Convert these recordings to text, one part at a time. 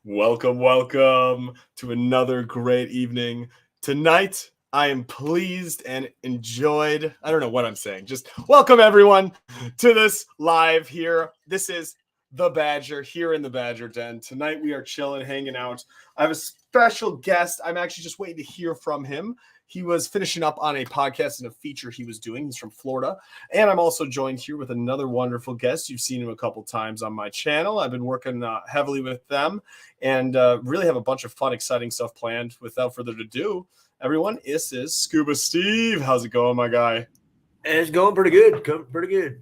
Welcome to another great evening. Tonight, I am pleased and enjoyed. I don't know what I'm saying. Just welcome everyone to this live here. This is The Badger here in the Badger Den. Tonight, we are chilling, hanging out. I have a special guest. I'm actually just waiting to hear from him. He was finishing up on a podcast and a feature he was doing. He's from Florida. And I'm also joined here with another wonderful guest. You've seen him a couple times on my channel. I've been working heavily with them and really have a bunch of fun, exciting stuff planned. Without further ado, everyone, this is Scuba Steve. How's it going, my guy? It's going pretty good.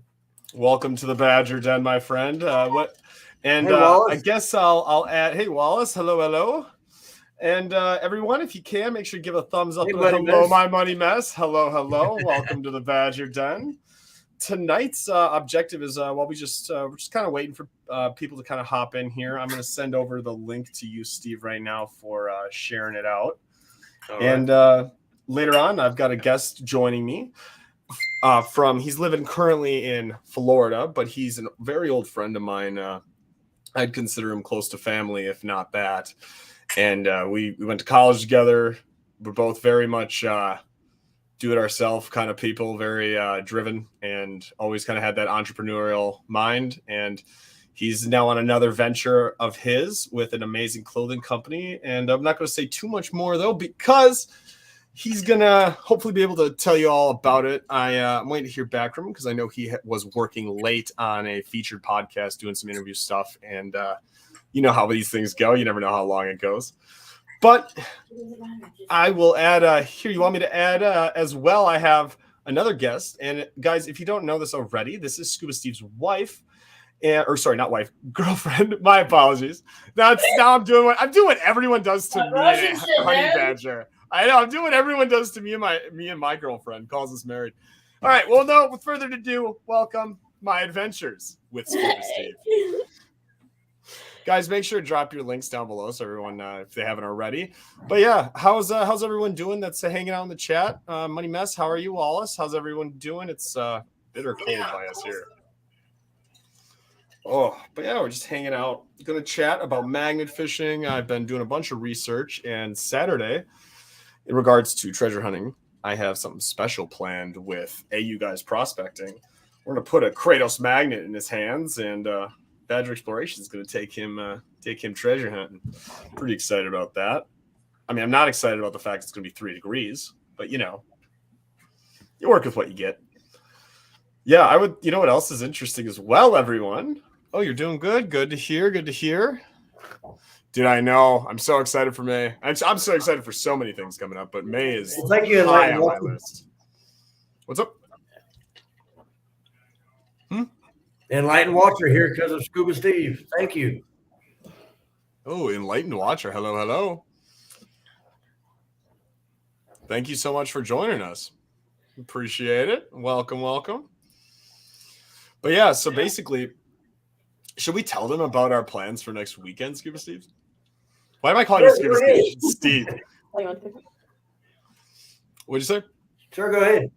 Welcome to the Badger Den, my friend. Hey, Wallace. I guess I'll add. Hey, Wallace. Hello. And everyone, if you can, make sure you give a thumbs up. Hey, Hello, my money mess. Hello. Welcome to the Badger Den. Tonight's objective is we're just kind of waiting for people to kind of hop in here. I'm going to send over the link to you, Steve, right now for sharing it out. All and later on, I've got a guest joining me he's living currently in Florida, but he's a very old friend of mine. I'd consider him close to family, if not that. And we went to college together. We're both very much do-it-ourself kind of people, very driven, and always kind of had that entrepreneurial mind. And he's now on another venture of his with an amazing clothing company. And I'm not going to say too much more, though, because he's going to hopefully be able to tell you all about it. I'm waiting to hear back from him because I know he was working late on a featured podcast, doing some interview stuff. And you know how these things go. You never know how long it goes. But I will add here. You want me to add as well? I have another guest. And guys, if you don't know this already, this is Scuba Steve's wife. Not wife, girlfriend. My apologies. Now I'm doing what everyone does to me and Honey Badger. I know I'm doing what everyone does to me and my girlfriend. Calls us married. All right. Well, no. With further ado, welcome my adventures with Scuba Steve. Guys, make sure to drop your links down below so everyone, if they haven't already. But yeah, how's everyone doing that's hanging out in the chat? Money Mess, how are you, Wallace? How's everyone doing? It's bitter cold by us here. Oh, but yeah, we're just hanging out. Going to chat about magnet fishing. I've been doing a bunch of research, and Saturday, in regards to treasure hunting, I have something special planned with AU Guys Prospecting. We're going to put a Kratos magnet in his hands, and Badger Exploration is going to take him treasure hunting. Pretty excited about that. I mean, I'm not excited about the fact it's going to be 3 degrees, but you work with what you get. Yeah, I would. You know what else is interesting as well, everyone? Oh, you're doing good. Good to hear. Dude, I know. I'm so excited for May. I'm so excited for so many things coming up, but May is high on my list. What's up? Enlightened Watcher here because of Scuba Steve. Thank you. Oh, Enlightened Watcher. Hello. Thank you so much for joining us. Appreciate it. Welcome. But yeah, so basically, should we tell them about our plans for next weekend, Scuba Steve? Why am I calling you Scuba Steve? Steve. What'd you say? Sure, go ahead.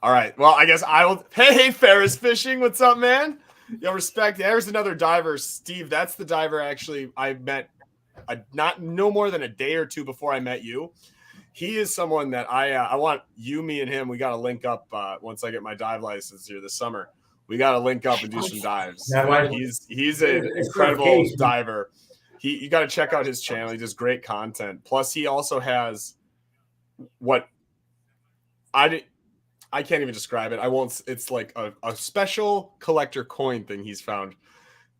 All right. Well, I guess I will. Hey, Ferris Fishing. What's up, man? Yo, respect. There's another diver, Steve. That's the diver actually I met no more than a day or two before I met you. He is someone that I want you, me, and him. We got to link up once I get my dive license here this summer. We got to link up and do some dives. He's an incredible diver. You got to check out his channel. He does great content. Plus, he also has what I can't even describe it. I won't. It's like a special collector coin thing he's found.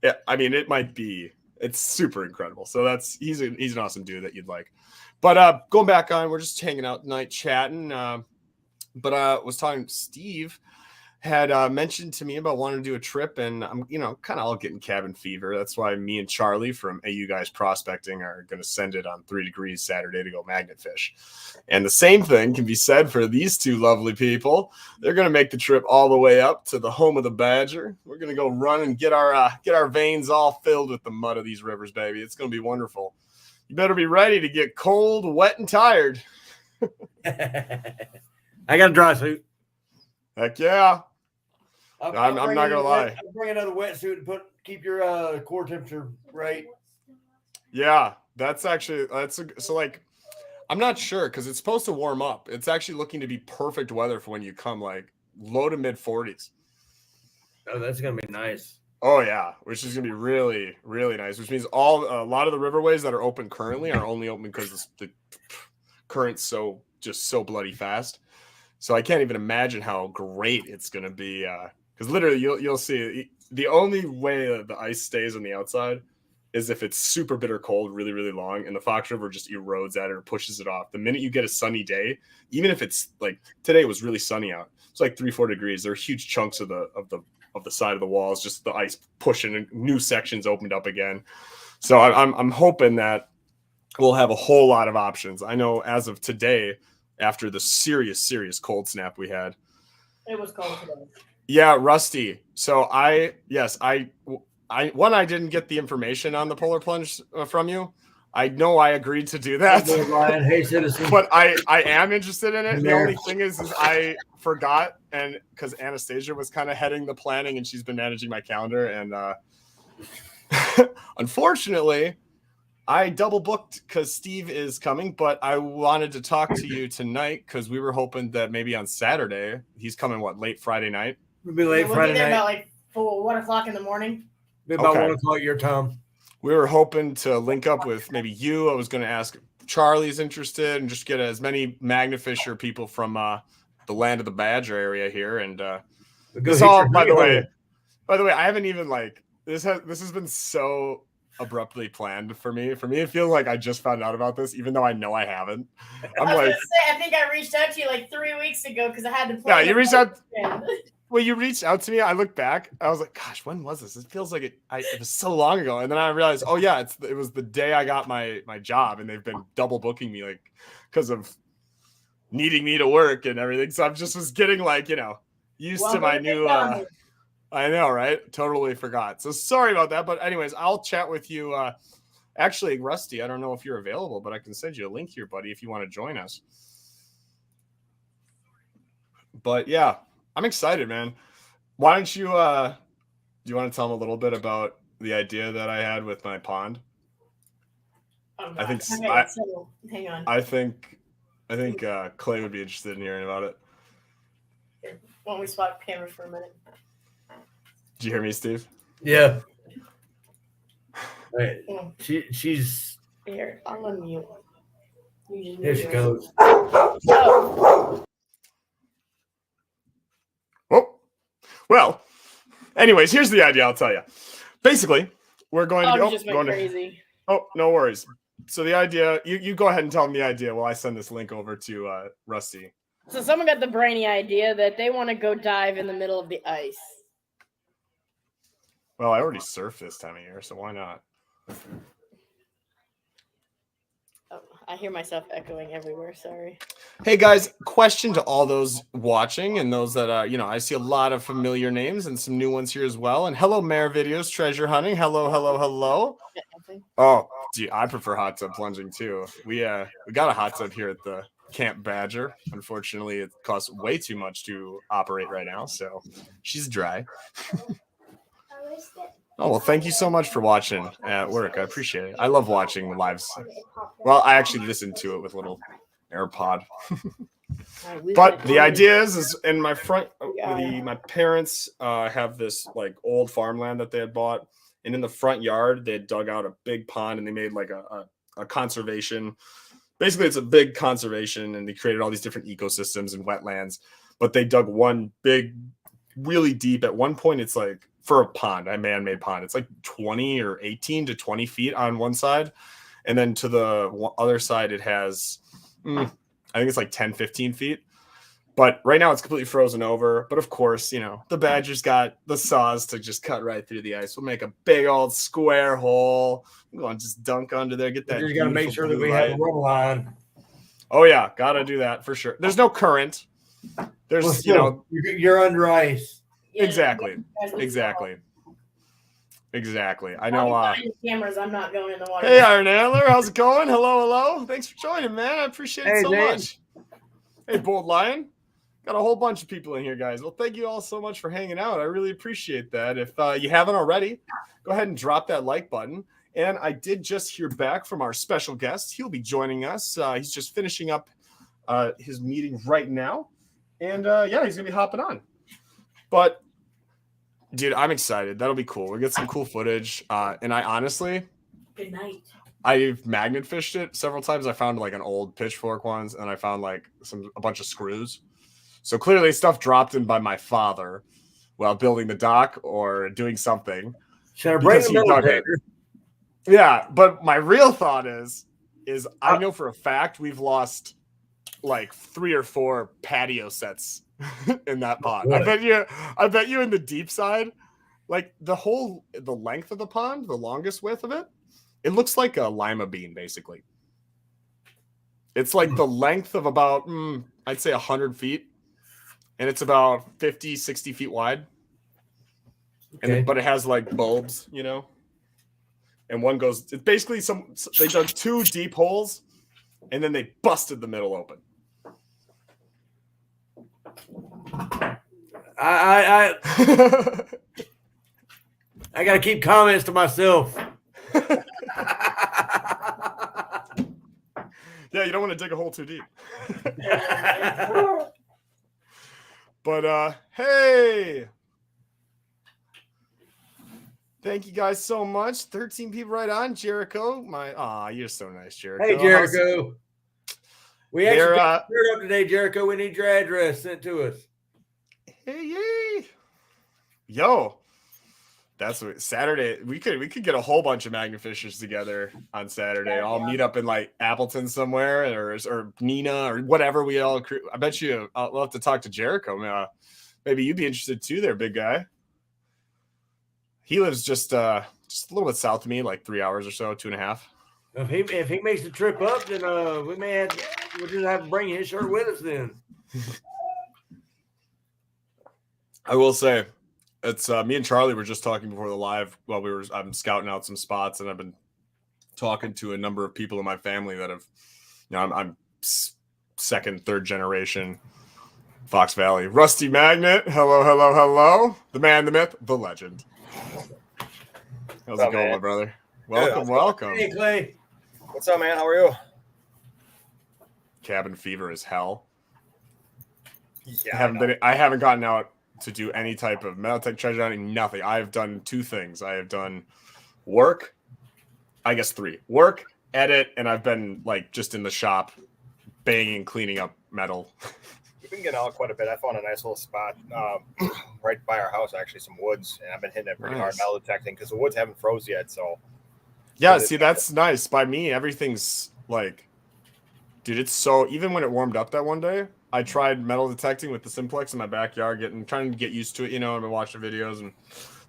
Yeah, I mean, it's super incredible. So he's an awesome dude that you'd like. But going back on, we're just hanging out tonight, chatting. But was talking to Steve. Had mentioned to me about wanting to do a trip, and I'm, kind of all getting cabin fever. That's why me and Charlie from AU Guys Prospecting are going to send it on 3 degrees Saturday to go magnet fish. And the same thing can be said for these two lovely people. They're going to make the trip all the way up to the home of the Badger. We're going to go run and get our veins all filled with the mud of these rivers, baby. It's going to be wonderful. You better be ready to get cold, wet, and tired. I got a dry suit. Heck yeah. I'm not gonna lie. Bring another wetsuit and keep your core temperature right. Yeah, that's actually so like I'm not sure because it's supposed to warm up. It's actually looking to be perfect weather for when you come, like low to mid 40s. Oh, that's gonna be nice. Oh yeah, which is gonna be really, really nice. Which means a lot of the riverways that are open currently are only open because the current's so bloody fast. So I can't even imagine how great it's gonna be. Because literally, you'll see the only way that the ice stays on the outside is if it's super bitter cold, really, really long, and the Fox River just erodes at it or pushes it off. The minute you get a sunny day, even if it's like today was really sunny out, it's like 3-4 degrees. There are huge chunks of the side of the walls, just the ice pushing, and new sections opened up again. So I'm hoping that we'll have a whole lot of options. I know as of today, after the serious cold snap we had, It was cold today. yeah, Rusty. So I didn't get the information on the polar plunge from you. I know I agreed to do that. Hey, Ryan. Hey, citizen. But I am interested in it. Hey, the Mayor. only thing is I forgot, and because Anastasia was kind of heading the planning and she's been managing my calendar, and unfortunately I double booked because Steve is coming, but I wanted to talk to you tonight because we were hoping that maybe on Saturday he's coming. What, late Friday night? We'll be late We'll Friday be there night. about like 1 o'clock in the morning. Be about Okay. 1 o'clock your time. We were hoping to link up with maybe you. I was going to ask Charlie's interested and just get as many Magnafisher people from the land of the Badger area here. And this all, by the way, I haven't even like this has been so abruptly planned for me. For me, it feels like I just found out about this, even though I know I haven't. I'm I was like, gonna say, I think I reached out to you like 3 weeks ago because I had to play. yeah, you reached out. Well, you reached out to me. I looked back. I was like, gosh, when was this? It feels like it was so long ago. And then I realized, oh yeah, it was the day I got my job, and they've been double booking me like because of needing me to work and everything. So I'm just was getting like, used to my new I know, right? Totally forgot. So sorry about that. But anyways, I'll chat with you. Actually, Rusty, I don't know if you're available, but I can send you a link here, buddy, if you want to join us. But yeah, I'm excited, man. Why don't you do you want to tell them a little bit about the idea that I had with my pond? Oh, I think okay, so hang on. I think Clay would be interested in hearing about it. Why don't we swap cameras for a minute? Did you hear me, Steve? Yeah. Right. She's Here, I'll unmute. here. She goes. So, Oh, well. Anyways, here's the idea. I'll tell you. Basically, we're going to I just went crazy. Oh, no worries. So the idea, you go ahead and tell them the idea while I send this link over to Rusty. So someone got the brainy idea that they want to go dive in the middle of the ice. Well, I already surf this time of year, so why not? Oh, I hear myself echoing everywhere. Sorry. Hey guys, question to all those watching and those that I see a lot of familiar names and some new ones here as well. And hello, Mare Videos, Treasure Hunting. Hello. Oh, gee, I prefer hot tub plunging too. We got a hot tub here at the Camp Badger. Unfortunately, it costs way too much to operate right now, so she's dry. Oh, well, thank you so much for watching at work. I appreciate it. I love watching the lives. Well, I actually listen to it with a little AirPod. But the idea is in my front, my parents have this like old farmland that they had bought. And in the front yard, they had dug out a big pond and they made like a conservation. Basically, it's a big conservation and they created all these different ecosystems and wetlands. But they dug one big, really deep. At one point, it's like for a pond, a man-made pond, it's like 20 or 18 to 20 feet on one side. And then to the other side, it has, I think it's like 10, 15 feet. But right now it's completely frozen over. But of course, the Badger's got the saws to just cut right through the ice. We'll make a big old square hole. We're going to just dunk under there, get that. You got to make sure that we have a run line. Oh, yeah. Got to do that for sure. There's no current. There's, you're under ice. Yeah, Exactly. I know. Cameras. I'm not going in the water. Hey, Iron Antler. How's it going? Hello. Thanks for joining, man. I appreciate it so much. Hey, Bold Lion. Got a whole bunch of people in here, guys. Well, thank you all so much for hanging out. I really appreciate that. If you haven't already, go ahead and drop that like button. And I did just hear back from our special guest. He'll be joining us. He's just finishing up his meeting right now. And yeah, he's going to be hopping on. But, dude, I'm excited. That'll be cool. We'll get some cool footage. And I honestly... Good night. I've magnet fished it several times. I found like an old pitchfork ones, and I found like a bunch of screws. So clearly stuff dropped in by my father while building the dock or doing something. Should I bring Because the he dug it. Yeah, but my real thought is I know for a fact we've lost like 3 or 4 patio sets in that pond. What? I bet you in the deep side, like the length of the pond, the longest width of it, it looks like a lima bean, basically. It's like the length of about, I'd say 100 feet. And it's about 50, 60 feet wide. Okay. But it has like bulbs, you know? And one goes, it's basically they dug 2 deep holes and then they busted the middle open. I got to keep comments to myself. Yeah, you don't want to dig a hole too deep. But hey, thank you guys so much. 13 people right on. Jericho, you're so nice, Jericho. Hey, Jericho. We actually got the up today, Jericho. We need your address sent to us. Hey. Yo. That's what Saturday. We could get a whole bunch of magnet fishers together on Saturday. I'll meet up in like Appleton somewhere or Nina or whatever. I bet you I'll have to talk to Jericho. Maybe you'd be interested too there, big guy. He lives just a little bit south of me, like 3 hours or so, 2.5. If he makes the trip up, then we'll just have to bring his shirt with us then. I will say, it's me and Charlie were just talking before the live while I'm scouting out some spots, and I've been talking to a number of people in my family that have, I'm second, third generation Fox Valley. Rusty Magnet, hello. The man, the myth, the legend. How's it going, my brother? Welcome. Hey, Clay. What's up, man? How are you? Cabin fever is hell. Yeah, I haven't gotten out to do any type of metal tech treasure hunting, nothing. I have done 2 things. I have done work, I guess 3. Work, edit, and I've been like just in the shop banging, cleaning up metal. We've been getting out quite a bit. I found a nice little spot right by our house, actually, some woods, and I've been hitting it pretty hard metal detecting because the woods haven't froze yet. So yeah, see, that's nice. By me, everything's like, dude, it's so, even when it warmed up that one day, I tried metal detecting with the Simplex in my backyard, trying to get used to it, I've been watching videos and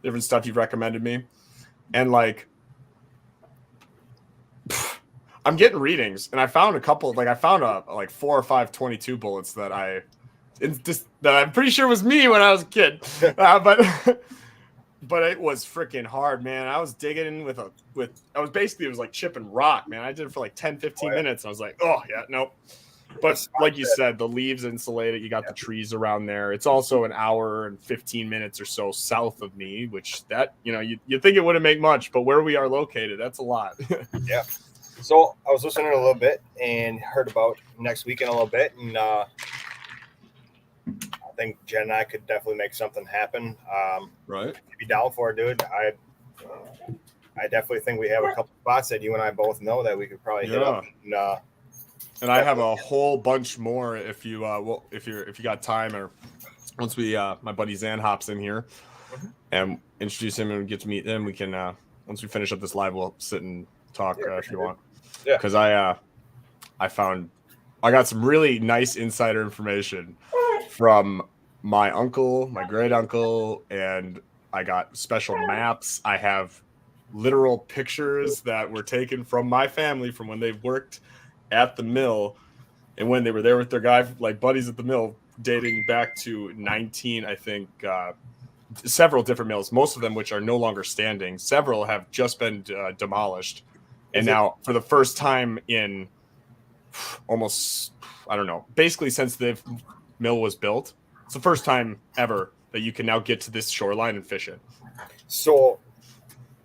different stuff you've recommended me. And like, I'm getting readings, and I found a couple, like I found like 4 or 5 22 bullets that I'm pretty sure was me when I was a kid. But it was freaking hard, man. I was digging in it was like chipping rock, man. I did it for like 10, 15 minutes. And I was like, oh yeah, nope. But like you said, the leaves insulated. You got the trees around there. It's also an hour and 15 minutes or so south of me, which that, you think it wouldn't make much, but where we are located, that's a lot. Yeah. So I was listening a little bit and heard about next weekend a little bit. And I think Jen and I could definitely make something happen. Right. If you'd be down for it, dude. I definitely think we have a couple spots that you and I both know that we could probably hit up. And I have a whole bunch more if you if you got time, or once we my buddy Zan hops in here and introduce him and get to meet him, we can once we finish up this live, we'll sit and talk if you want. Yeah. Because I got some really nice insider information from my uncle, my great uncle, and I got special maps. I have literal pictures that were taken from my family from when they worked at the mill and when they were there with their guy, like buddies at the mill, dating back to 19, I think, several different mills, most of them which are no longer standing. Several have just been demolished. And now for the first time in almost, I don't know, basically since the mill was built, it's the first time ever that you can now get to this shoreline and fish it. So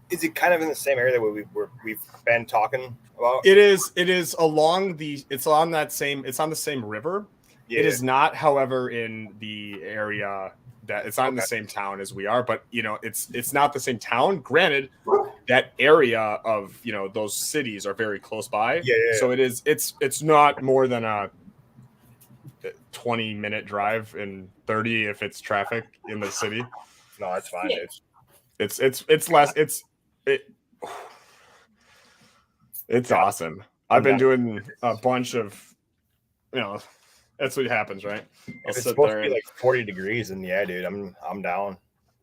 Is it kind of in the same area that we've been talking about? It is along it's on the same river. Yeah. It is not, however, in the area that it's not in the same town as we are, but it's not the same town. Granted, that area of those cities are very close by. Yeah. So it's not more than a 20-minute drive and 30 if it's traffic in the city. No, that's fine. It's less. It's awesome. I've been doing a bunch of, that's what happens, right? If it's supposed to be like 40 degrees, and yeah, dude, I'm down.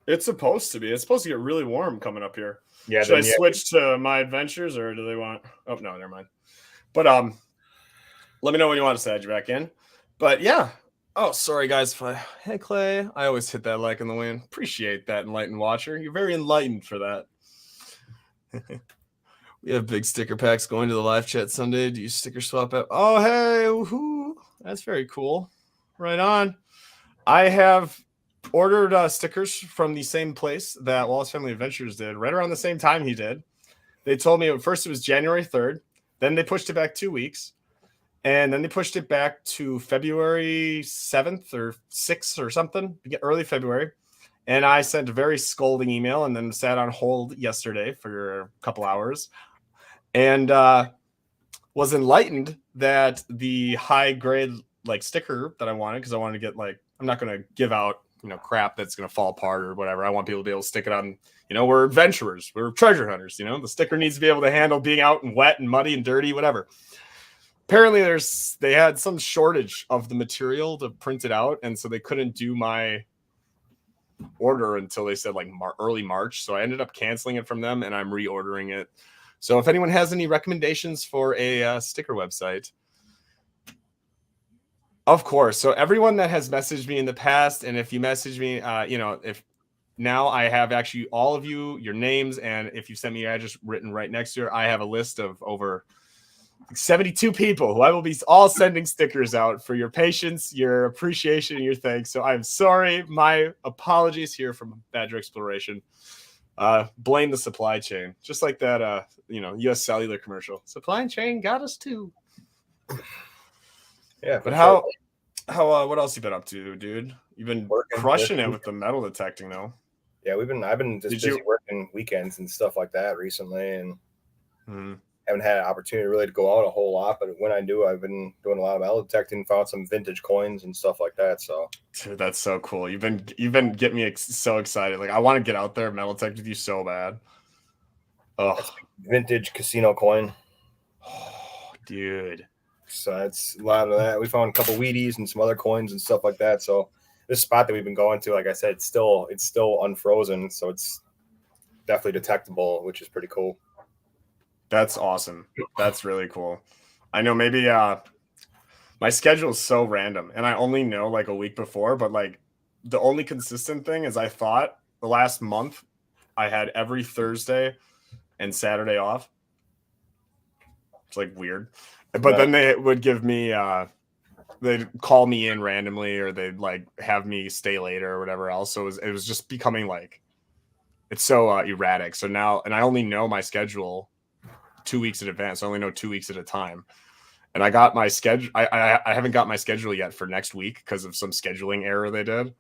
It's supposed to be. It's supposed to get really warm coming up here. Yeah. Should I switch to my adventures, or do they want? Oh no, never mind. But let me know when you want to add you back in. But yeah. Oh, sorry guys. Hey Clay, I always hit that like in the wind. Appreciate that, enlightened watcher. You're very enlightened for that. We have big sticker packs going to the live chat Sunday. Do you sticker swap app? Oh, hey, woohoo. That's very cool. Right on. I have ordered stickers from the same place that Wallace Family Adventures did, right around the same time he did. They told me at first it was January 3rd. Then they pushed it back 2 weeks. And then they pushed it back to February 7th or 6th or something, early February. And I sent a very scolding email and then sat on hold yesterday for a couple hours. And was enlightened that the high grade sticker that I wanted, because I wanted to get I'm not going to give out crap that's going to fall apart or whatever. I want people to be able to stick it on. We're adventurers, we're treasure hunters. The sticker needs to be able to handle being out and wet and muddy and dirty, whatever. Apparently they had some shortage of the material to print it out, and so they couldn't do my order until they said early March. So I ended up canceling it from them, and I'm reordering it. So if anyone has any recommendations for a sticker website, of course. So everyone that has messaged me in the past, and if you message me, if now I have actually all of your names, and if you send me your address written right next to it, I have a list of over 72 people who I will be all sending stickers out for your patience, your appreciation, and your thanks. So I'm sorry. My apologies here from Badger Exploration. Blame the supply chain, just like that US Cellular commercial. Supply chain got us too. Yeah, but how what else you been up to, dude? You've been crushing it with the metal detecting, though. Yeah, I've been just busy working weekends and stuff like that recently, and haven't had an opportunity really to go out a whole lot. But when I do, I've been doing a lot of metal detecting, found some vintage coins and stuff like that. So, dude, that's so cool. You've been getting me so excited. I want to get out there and metal detect with you so bad. Oh, vintage casino coin. Oh, dude. So that's a lot of that. We found a couple Wheaties and some other coins and stuff like that. So this spot that we've been going to, like I said, it's still unfrozen, so it's definitely detectable, which is pretty cool. That's awesome. That's really cool. I know maybe my schedule is so random, and I only know a week before, but the only consistent thing is I thought the last month I had every Thursday and Saturday off. It's weird. But then they would give me they'd call me in randomly, or they'd have me stay later or whatever else. So it was just becoming it's so erratic. So now, and I only know my schedule 2 weeks in advance. I only know 2 weeks at a time. And I got my schedule. I haven't got my schedule yet for next week because of some scheduling error they did.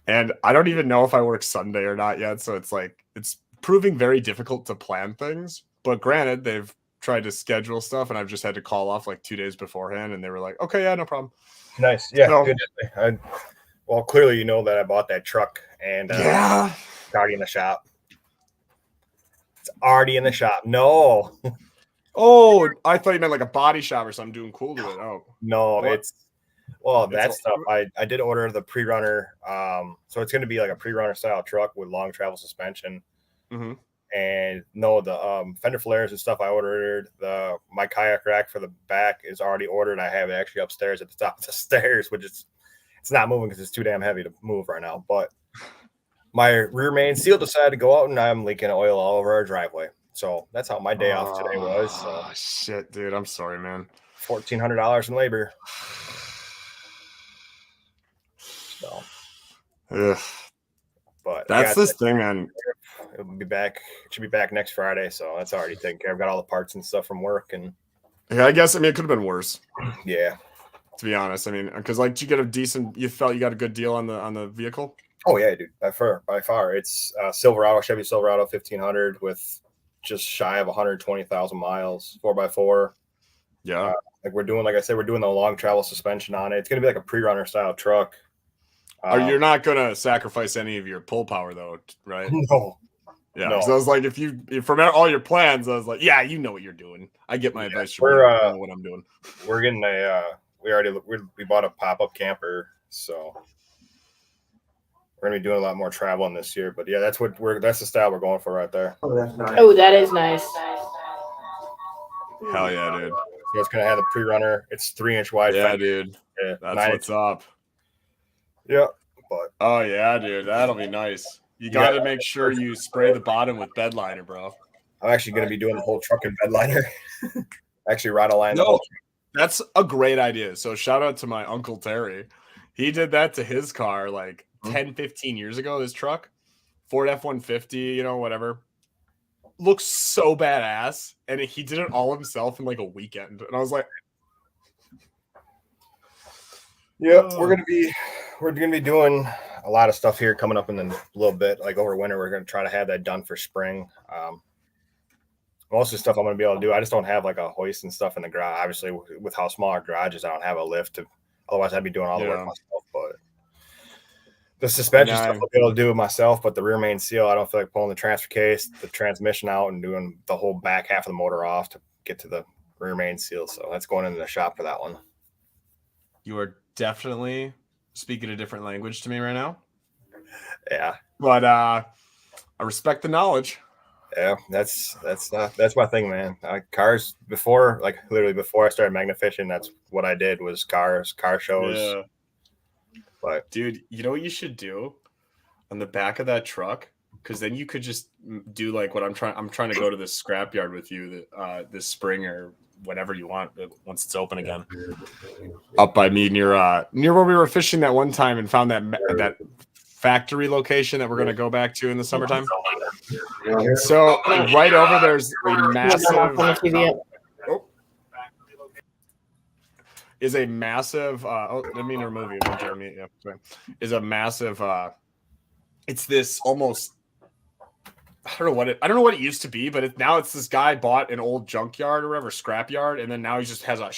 And I don't even know if I work Sunday or not yet. So it's proving very difficult to plan things. But granted, they've tried to schedule stuff, and I've just had to call off 2 days beforehand, and they were like, okay, yeah, no problem. Nice. Yeah. So, good. Well, clearly you know that I bought that truck, and yeah, it's already in the shop. It's already in the shop. No. Oh, I thought you meant a body shop or something doing cool to it. Oh. No, that stuff. I did order the pre-runner. So it's going to be a pre-runner style truck with long travel suspension. Mm-hmm. And no, the fender flares and stuff I ordered. My kayak rack for the back is already ordered. I have it actually upstairs at the top of the stairs, which it's not moving because it's too damn heavy to move right now. But my rear main seal decided to go out, and I'm leaking oil all over our driveway. So that's how my day off today was. Oh, shit, dude. I'm sorry, man. $1,400 in labor. So, ugh. But that's this thing, man. it'll be back. It should be back next Friday, so that's already taken care of. Got all the parts and stuff from work, and Yeah, I guess. I mean, it could have been worse. yeah. To be honest, I mean, because like, did you get a decent? You felt you got a good deal on the vehicle? Oh yeah, dude. By far, it's Silverado, Chevy Silverado 1500 with just shy of 120,000 miles, 4x4. Yeah. Like like I said, we're doing the long travel suspension on it. It's gonna be like a pre-runner style truck. You're not gonna sacrifice any of your pull power though, right? No. Yeah. No. So I was like, if from all your plans, I was like, yeah, you know what you're doing. I get my advice from you. We're, I know what I'm doing. We're getting we bought a pop-up camper, so we're gonna be doing a lot more traveling this year. But yeah, that's the style we're going for right there. Oh, that's nice. Oh, that is nice. Hell yeah, dude. So it's gonna have the pre-runner. It's 3-inch wide. Yeah, fender. dude. Yeah, That's 9 what's up. Yeah, but Oh yeah, dude. That'll be nice. You got to make sure you spray the bottom with bed liner, bro. I'm actually gonna be doing the whole truck in bed liner. Actually, ride a line. No, that's a great idea. So shout out to my Uncle Terry. He did that to his car like 10, 15 years ago, his truck. Ford F-150, whatever. Looks so badass. And he did it all himself in like a weekend. And I was like, yeah, we're gonna be doing a lot of stuff here coming up in a little bit. Like over winter, we're gonna try to have that done for spring. Most of the stuff I'm gonna be able to do, I just don't have like a hoist and stuff in the garage. Obviously, with how small our garage is, I don't have a lift. Otherwise, I'd be doing all the work myself. But the suspension stuff I'll be able to do it myself. But the rear main seal, I don't feel like pulling the transfer case, the transmission out, and doing the whole back half of the motor off to get to the rear main seal. So that's going into the shop for that one. You are definitely speaking a different language to me right now. Yeah, but I respect the knowledge. Yeah, that's my thing, man. Cars before I started Magnafishing, that's what I did was car shows. Yeah. But dude, you know what you should do on the back of that truck? Because then you could just do like what I'm trying to go to this scrapyard with you this spring or whenever you want, once it's open again. Up by me near where we were fishing that one time and found that factory location that we're going to go back to in the summertime. So right over there's a massive let me remove you, Jeremy. Yeah, sorry. Is a massive it's this almost I don't know what it used to be, but now it's this guy bought an old junkyard or whatever, scrapyard, and then now he just has a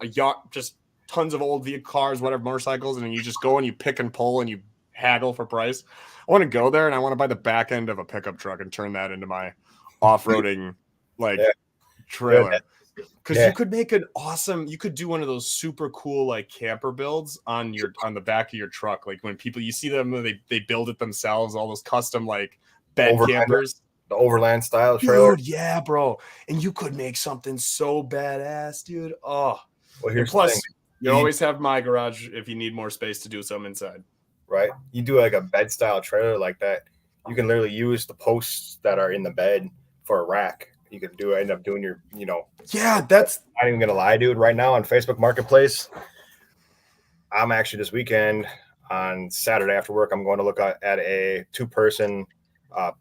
yacht, just tons of old vehicle cars, whatever, motorcycles, and then you just go and you pick and pull and you haggle for price. I want to go there and I want to buy the back end of a pickup truck and turn that into my off-roading trailer. Because you could make you could do one of those super cool like camper builds on the back of your truck. Like when you see them, they build it themselves, all those custom like bed campers. The overland style trailer. Dude, yeah, bro. And you could make something so badass, dude. Oh. Well, here's plus, the thing. You always have my garage if you need more space to do something inside. Right. You do like a bed style trailer like that. You can literally use the posts that are in the bed for a rack. You could end up doing your, Yeah, that's not even gonna lie, dude. Right now on Facebook Marketplace, I'm actually this weekend on Saturday after work, I'm going to look at a 2-person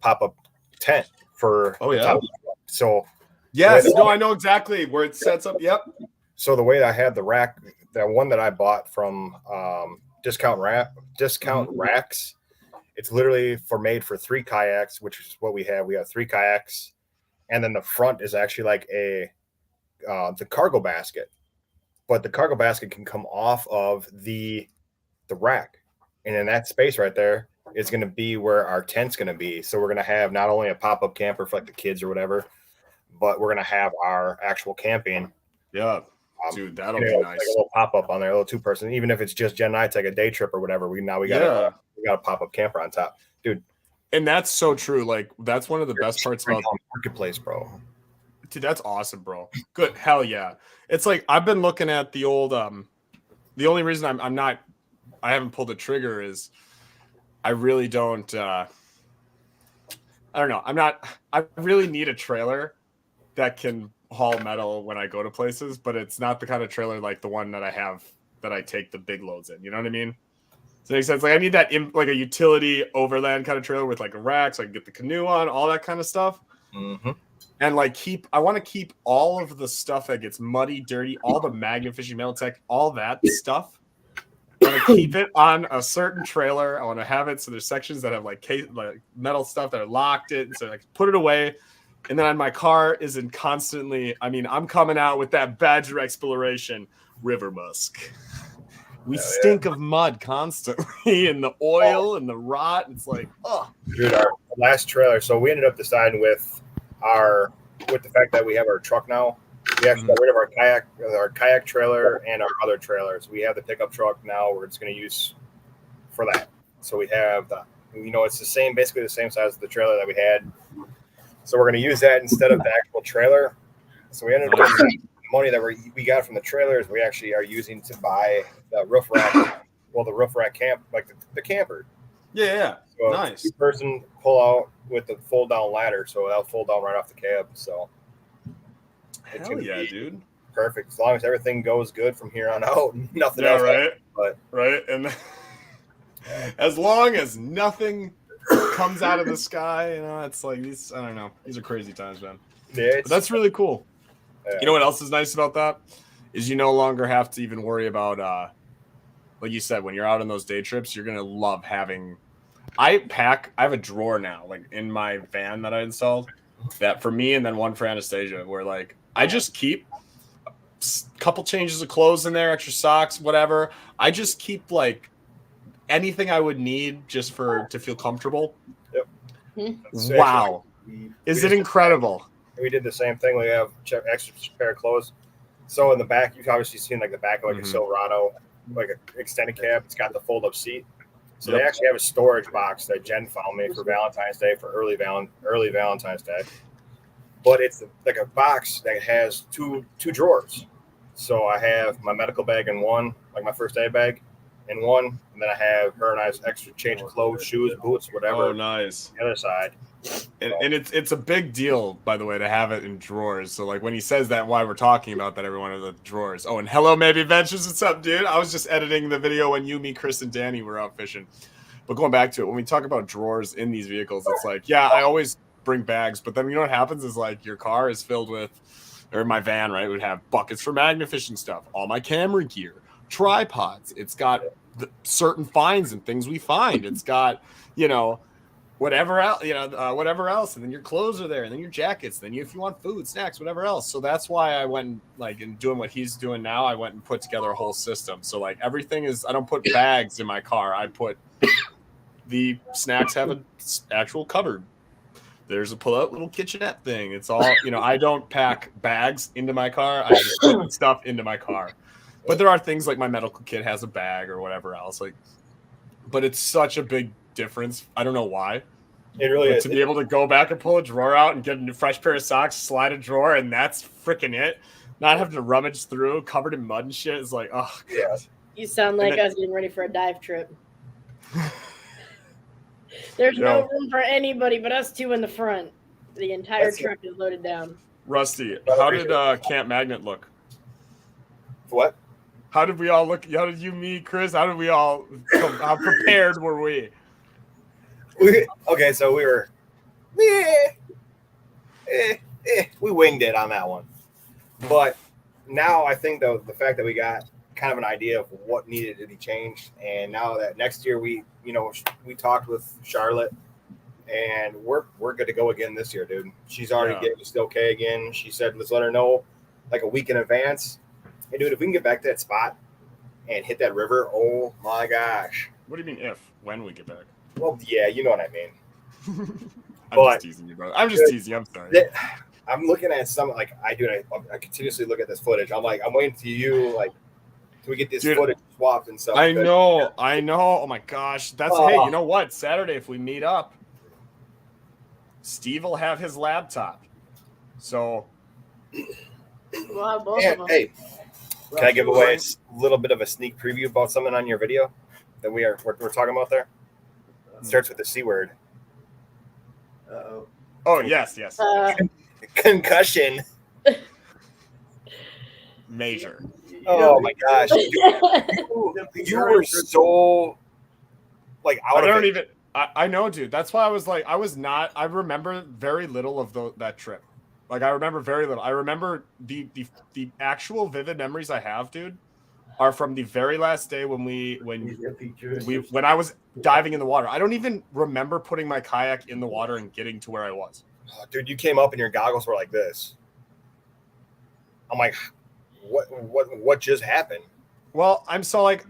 pop-up tent for. Oh yeah. So yes, no, I know exactly where it sets up. Yep. So the way I had the rack, that one that I bought from Discount Racks, it's literally made for 3 kayaks, which is what we have. We have 3 kayaks, and then the front is actually like the cargo basket, but the cargo basket can come off of the rack, and in that space right there is going to be where our tent's going to be. So we're going to have not only a pop-up camper for like the kids or whatever, but we're going to have our actual camping. Yeah. Dude, that'll be nice. Like a little pop-up on there, a little 2-person, even if it's just Jen and I take a day trip or whatever. We got a pop-up camper on top, dude. And that's so true. Like that's one of the best parts about Marketplace, bro. Dude, that's awesome, bro. Good, hell yeah. It's like I've been looking at the old. The only reason I haven't pulled the trigger is I really don't. I don't know. I really need a trailer that can haul metal when I go to places, but it's not the kind of trailer like the one that I have that I take the big loads in. You know what I mean? Does that make sense? Like I need that like a utility overland kind of trailer with like a rack, so I can get the canoe on, all that kind of stuff. Mm-hmm. And like I want to keep all of the stuff that gets muddy, dirty, all the Magnum fishing metal tech, all that stuff. I want to keep it on a certain trailer. I want to have it so there's sections that have like metal stuff that are locked in, so I can put it away. And then my car isn't constantly. I mean, I'm coming out with that Badger Exploration River Musk. We stink of mud constantly, and the oil and the rot. It's like, oh, dude, our last trailer. So we ended up deciding with the fact that we have our truck now. We actually got rid of our kayak trailer and our other trailers. We have the pickup truck now. We're just going to use for that. So we have it's basically the same size as the trailer that we had. So we're going to use that instead of the actual trailer. So we ended up the money that we got from the trailers, we actually are using to buy the roof rack. Well, the roof rack like the camper. Yeah. So Nice. 2-person pull out with the fold down ladder, so that'll fold down right off the cab. So hell yeah, dude. Perfect. As long as everything goes good from here on out, nothing Yeah, else. right. Right. And as long as nothing comes out of the sky, it's like these. I don't know. These are crazy times, man. Yeah, but that's really cool. Yeah. You know what else is nice about that is you no longer have to even worry about like you said, when you're out on those day trips, you're gonna love having. I have a drawer now, like in my van that I installed, that for me and then one for Anastasia, where like I just keep a couple changes of clothes in there, extra socks, whatever. I just keep like anything I would need just to feel comfortable. Yep. Wow, is it incredible? We did the same thing. We have extra pair of clothes. So in the back, you've obviously seen like the back of like a Silverado, like an extended cab. It's got the fold-up seat. So they actually have a storage box that Jen found me for Valentine's Day, for early Valentine's Day. But it's like a box that has two drawers. So I have my medical bag in one, like my first aid bag in one, and then I have her and I's extra change of clothes, shoes, boots, whatever. Oh, nice. The other side. And it's a big deal, by the way, to have it in drawers. So like when he says that, why we're talking about that, every one of the drawers. Oh, and hello, Maybe Adventures. What's up, dude? I was just editing the video when you, me, Chris, and Danny were out fishing. But going back to it, when we talk about drawers in these vehicles, it's like, yeah, I always bring bags, but then you know what happens is like your car is filled with, or my van, right, would have buckets for magnet fishing stuff, all my camera gear, tripods. It's got certain finds and things we find. It's got, whatever else, and then your clothes are there, and then your jackets, then if you want food, snacks, whatever else. So that's why I went in doing what he's doing now. I went and put together a whole system. So like everything is, I don't put bags in my car. I put the snacks have an actual cupboard. There's a pull-out little kitchenette thing. It's all, I don't pack bags into my car. I just put stuff into my car. But there are things like my medical kit has a bag or whatever else. But it's such a big difference. I don't know why. It really is. To be able to go back and pull a drawer out and get a fresh pair of socks, slide a drawer, and that's freaking it. Not having to rummage through, covered in mud and shit is like, oh, yeah. You sound like I was getting ready for a dive trip. There's no room for anybody but us two in the front. The entire truck is loaded down. Rusty, how did Camp Magnet look? What? How did we all look? How did you, me, Chris? How did we all? How prepared were we? Okay, so we were, we winged it on that one. But now I think the fact that we got kind of an idea of what needed to be changed, and now that next year we talked with Charlotte, and we're good to go again this year, dude. She's already getting us okay again. She said, let's let her know like a week in advance. Hey, dude, if we can get back to that spot and hit that river, oh my gosh. What do you mean when we get back? Well, yeah, you know what I mean. I'm just teasing you, brother. I'm just teasing you. I'm sorry. I'm looking at some, like, I continuously look at this footage. I'm like, I'm waiting to you, like, can we get this footage swapped and stuff? I know. Oh my gosh. Hey, you know what? Saturday, if we meet up, Steve will have his laptop. So. We'll have both of them. Hey, can I give away a little bit of a sneak preview about something on your video that we're talking about there? It starts with the C word. Uh-oh. Oh, yes. Concussion. Major. Oh my gosh. You were so like I out of don't it. even. I know, dude. That's why I was like, I was not. I remember very little of that trip. Like I remember very little. I remember the actual vivid memories I have, dude, are from the very last day when I was diving in the water. I don't even remember putting my kayak in the water and getting to where I was. Oh, dude, you came up and your goggles were like this. I'm like, what just happened? Well, I'm so like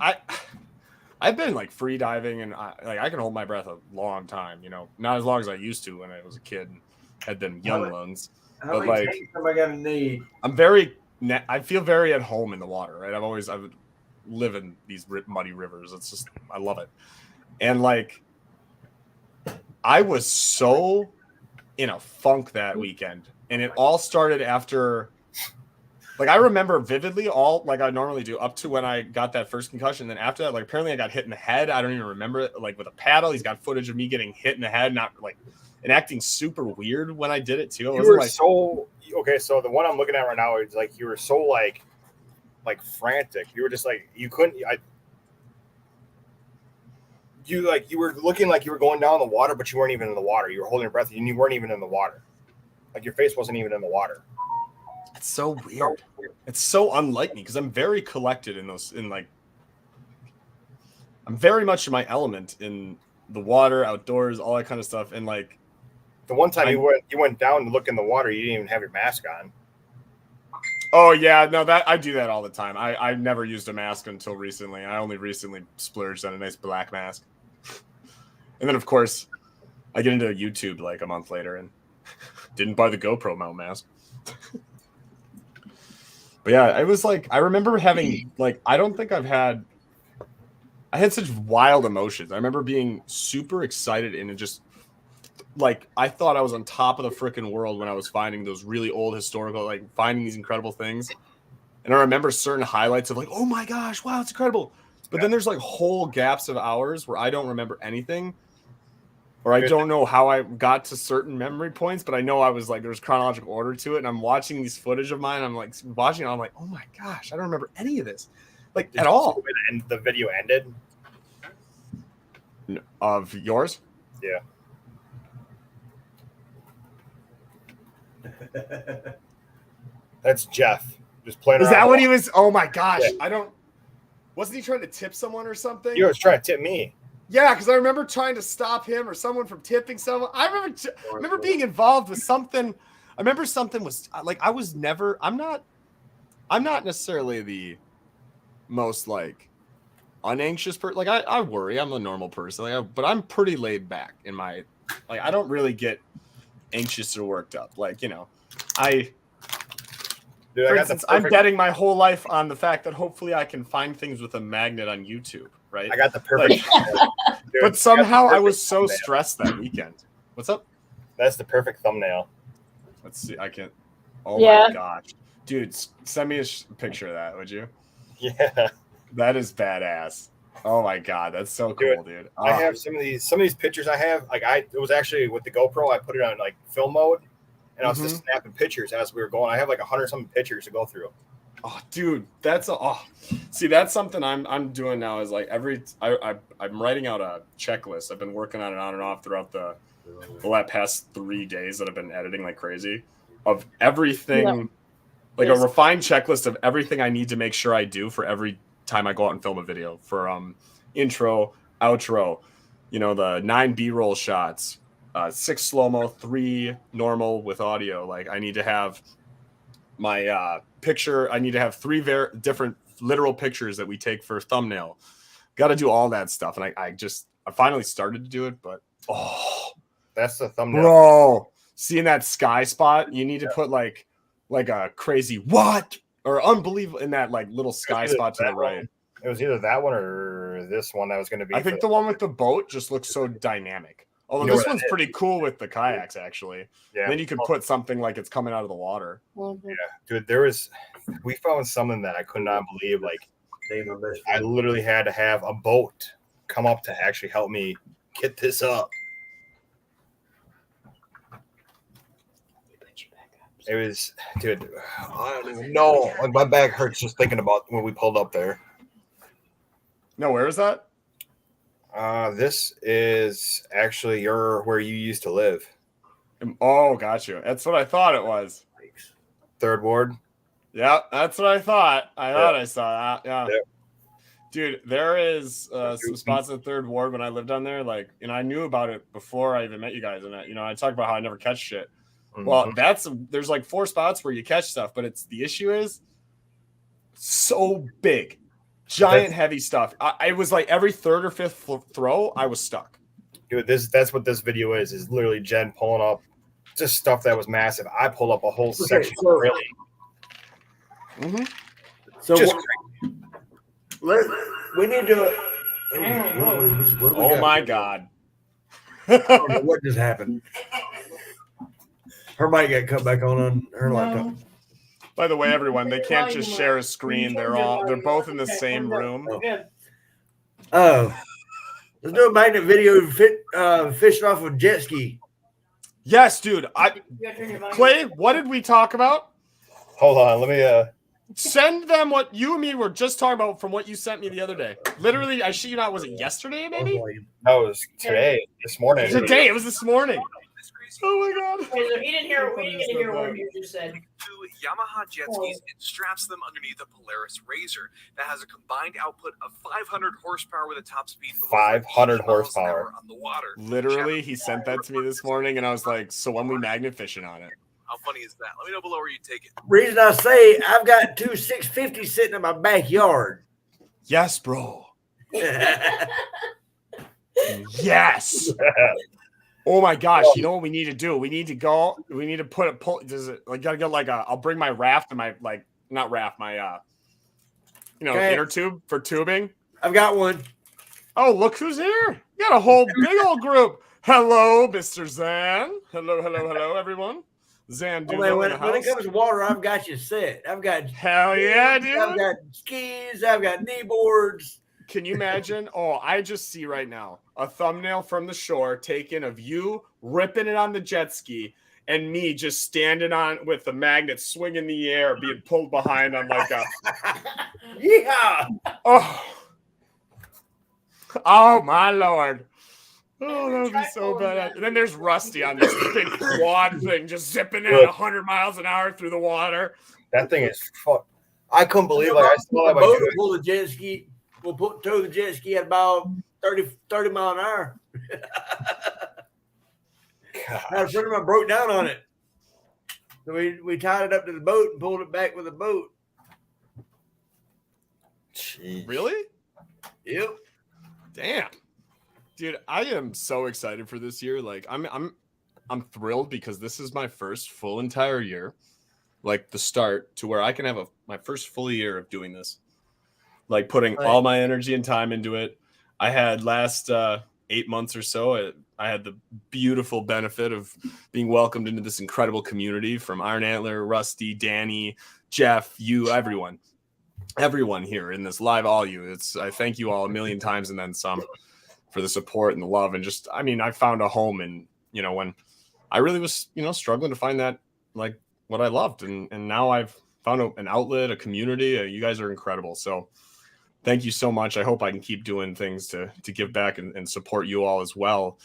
I've been like free diving and I can hold my breath a long time, you know, not as long as I used to when I was a kid and had them young lungs. How But many like, tanks am I gonna need? I feel very at home in the water, right? I would live in these muddy rivers. It's just, I love it. And like, I was so in a funk that weekend, and it all started after. Like I remember vividly all like I normally do up to when I got that first concussion. Then after that, like apparently I got hit in the head. I don't even remember it. Like with a paddle, he's got footage of me getting hit in the head, not like and acting super weird when I did it too. You were like, so okay. So the one I'm looking at right now is like you were so like frantic. You were just like you couldn't. You were looking like you were going down the water, but you weren't even in the water. You were holding your breath, and you weren't even in the water. Like your face wasn't even in the water. It's so weird. It's so unlike me because I'm very collected I'm very much in my element in the water, outdoors, all that kind of stuff. And like the one time you went down to look in the water, you didn't even have your mask on. Oh yeah, no, that I do that all the time. I never used a mask until recently. I only recently splurged on a nice black mask. And then of course I get into YouTube like a month later and didn't buy the GoPro mount mask. But yeah, it was like I remember having like I had such wild emotions. I remember being super excited and it just like I thought I was on top of the freaking world when I was finding those really old historical, like finding these incredible things. And I remember certain highlights of like, oh my gosh, wow, it's incredible. But then there's like whole gaps of hours where I don't remember anything. Or I don't know how I got to certain memory points, but I know I was like, there's chronological order to it. And I'm watching these footage of mine. I'm like watching it. I'm like, oh my gosh, I don't remember any of this. Like at all. And the video ended? Of yours? Yeah. That's Jeff. Just playing around. Is that what he was? Oh my gosh. Yeah. Wasn't he trying to tip someone or something? He was trying to tip me. Yeah, because I remember trying to stop him or someone from tipping someone. I remember being involved with something. I remember something was like I'm not necessarily the most like unanxious person. Like I worry. I'm a normal person. But I'm pretty laid back in my like I don't really get anxious or worked up. Like, you know, Dude, for instance, I'm betting my whole life on the fact that hopefully I can find things with a magnet on YouTube. Right? I got the perfect. Dude, but somehow I was so stressed that weekend. What's up? That's the perfect thumbnail. Let's see. I can't. Oh my gosh, dude! Send me a picture of that, would you? Yeah, that is badass. Oh my god, that's so cool, dude. I have some of these pictures. I have it was actually with the GoPro. I put it on like film mode, and I was just snapping pictures as we were going. I have like 100-something pictures to go through. Oh, dude, see, that's something I'm doing now. Is like I'm writing out a checklist. I've been working on it on and off throughout the past 3 days that I've been editing like crazy of everything, like a refined checklist of everything I need to make sure I do for every time I go out and film a video for intro, outro, you know, the 9 B-roll shots, 6 slow-mo, 3 normal with audio. Like I need to have my picture. I need to have 3 different literal pictures that we take for thumbnail. Got to do all that stuff. And I finally started to do it, but that's the thumbnail. Bro, seeing that sky spot, you need to put like a crazy what or unbelievable in that like little sky spot to the right. It was either that one or this one that was going to be. I think the one with the boat just looks so dynamic. Although this one's pretty cool with the kayaks, actually. Yeah. Then you could put something like it's coming out of the water. Yeah, dude, we found something that I could not believe. Like, I literally had to have a boat come up to actually help me get this up. It was, dude, I don't even know. Like, my back hurts just thinking about when we pulled up there. No, where is that? This is actually where you used to live. Oh, got you. That's what I thought it was. 3rd Ward. Yeah, that's what I thought. I thought I saw that. Yeah. Yep. Dude, there is some spots in the 3rd Ward when I lived down there. Like, I knew about it before I even met you guys. And I talked about how I never catch shit. Well, there's like 4 spots where you catch stuff, but the issue is so big, giant, heavy stuff. I was like every 3rd or 5th throw, I was stuck. Dude, that's what this video is literally Jen pulling up just stuff that was massive. I pulled up a whole section. Really. Mm-hmm. So Just we need to. Oh my God! What just happened? Her mic got cut back on her laptop. By the way, everyone, they can't just share a screen. They're both in the same room. Oh, let's do a magnet video fishing off a jet ski. Yes, dude. Clay, what did we talk about? Hold on, let me send them what you and me were just talking about from what you sent me the other day. Literally, I shit you not, was it yesterday, maybe? No, it was today, this morning. Today, it was this morning. Oh my God. Okay, so he didn't hear what you just said. 2 Yamaha jet skis and straps them underneath a Polaris Razor that has a combined output of 500 horsepower with a top speed of 500 miles an horsepower hour on the water. Literally, he sent that to me this morning, and I was like, so when we magnet fishing on it? How funny is that? Let me know below where you take it. Reason I say I've got 2 650s sitting in my backyard. Yes, bro. Yes. Oh my gosh! You know what we need to do? We need to go. We need to put a pull. Does it like gotta get like a? I'll bring my raft and my not raft, my inner tube for tubing. I've got one. Oh, look who's here! You got a whole big old group. Hello, Mr. Zan. Hello, everyone. Zan, dude. When it comes to water, I've got you set. I've got hell yeah, dude. I've got skis. I've got knee boards. Can you imagine? Oh, I just see right now a thumbnail from the shore taken of you ripping it on the jet ski and me just standing on with the magnet swinging in the air, being pulled behind on like a yeah. Oh my Lord. Oh, that would be so bad. And then there's Rusty on this big quad thing, just zipping at 100 miles an hour through the water. That thing is fuck. I couldn't believe like I saw that. Boat pull the jet ski. We'll tow the jet ski at about 30 mile an hour. A friend of mine broke down on it. So we tied it up to the boat and pulled it back with the boat. Jeez. Really? Yep. Damn. Dude, I am so excited for this year. Like I'm thrilled because this is my first full entire year, like the start to where I can have my first full year of doing this. Like putting all my energy and time into it. I had last 8 months or so, I had the beautiful benefit of being welcomed into this incredible community from Iron Antler, Rusty, Danny, Jeff, you, everyone here in this live, all you. I thank you all a million times and then some for the support and the love. And just, I found a home and, when I really was, struggling to find that, like what I loved. And now I've found an outlet, a community. You guys are incredible. So thank you so much. I hope I can keep doing things to give back and support you all as well,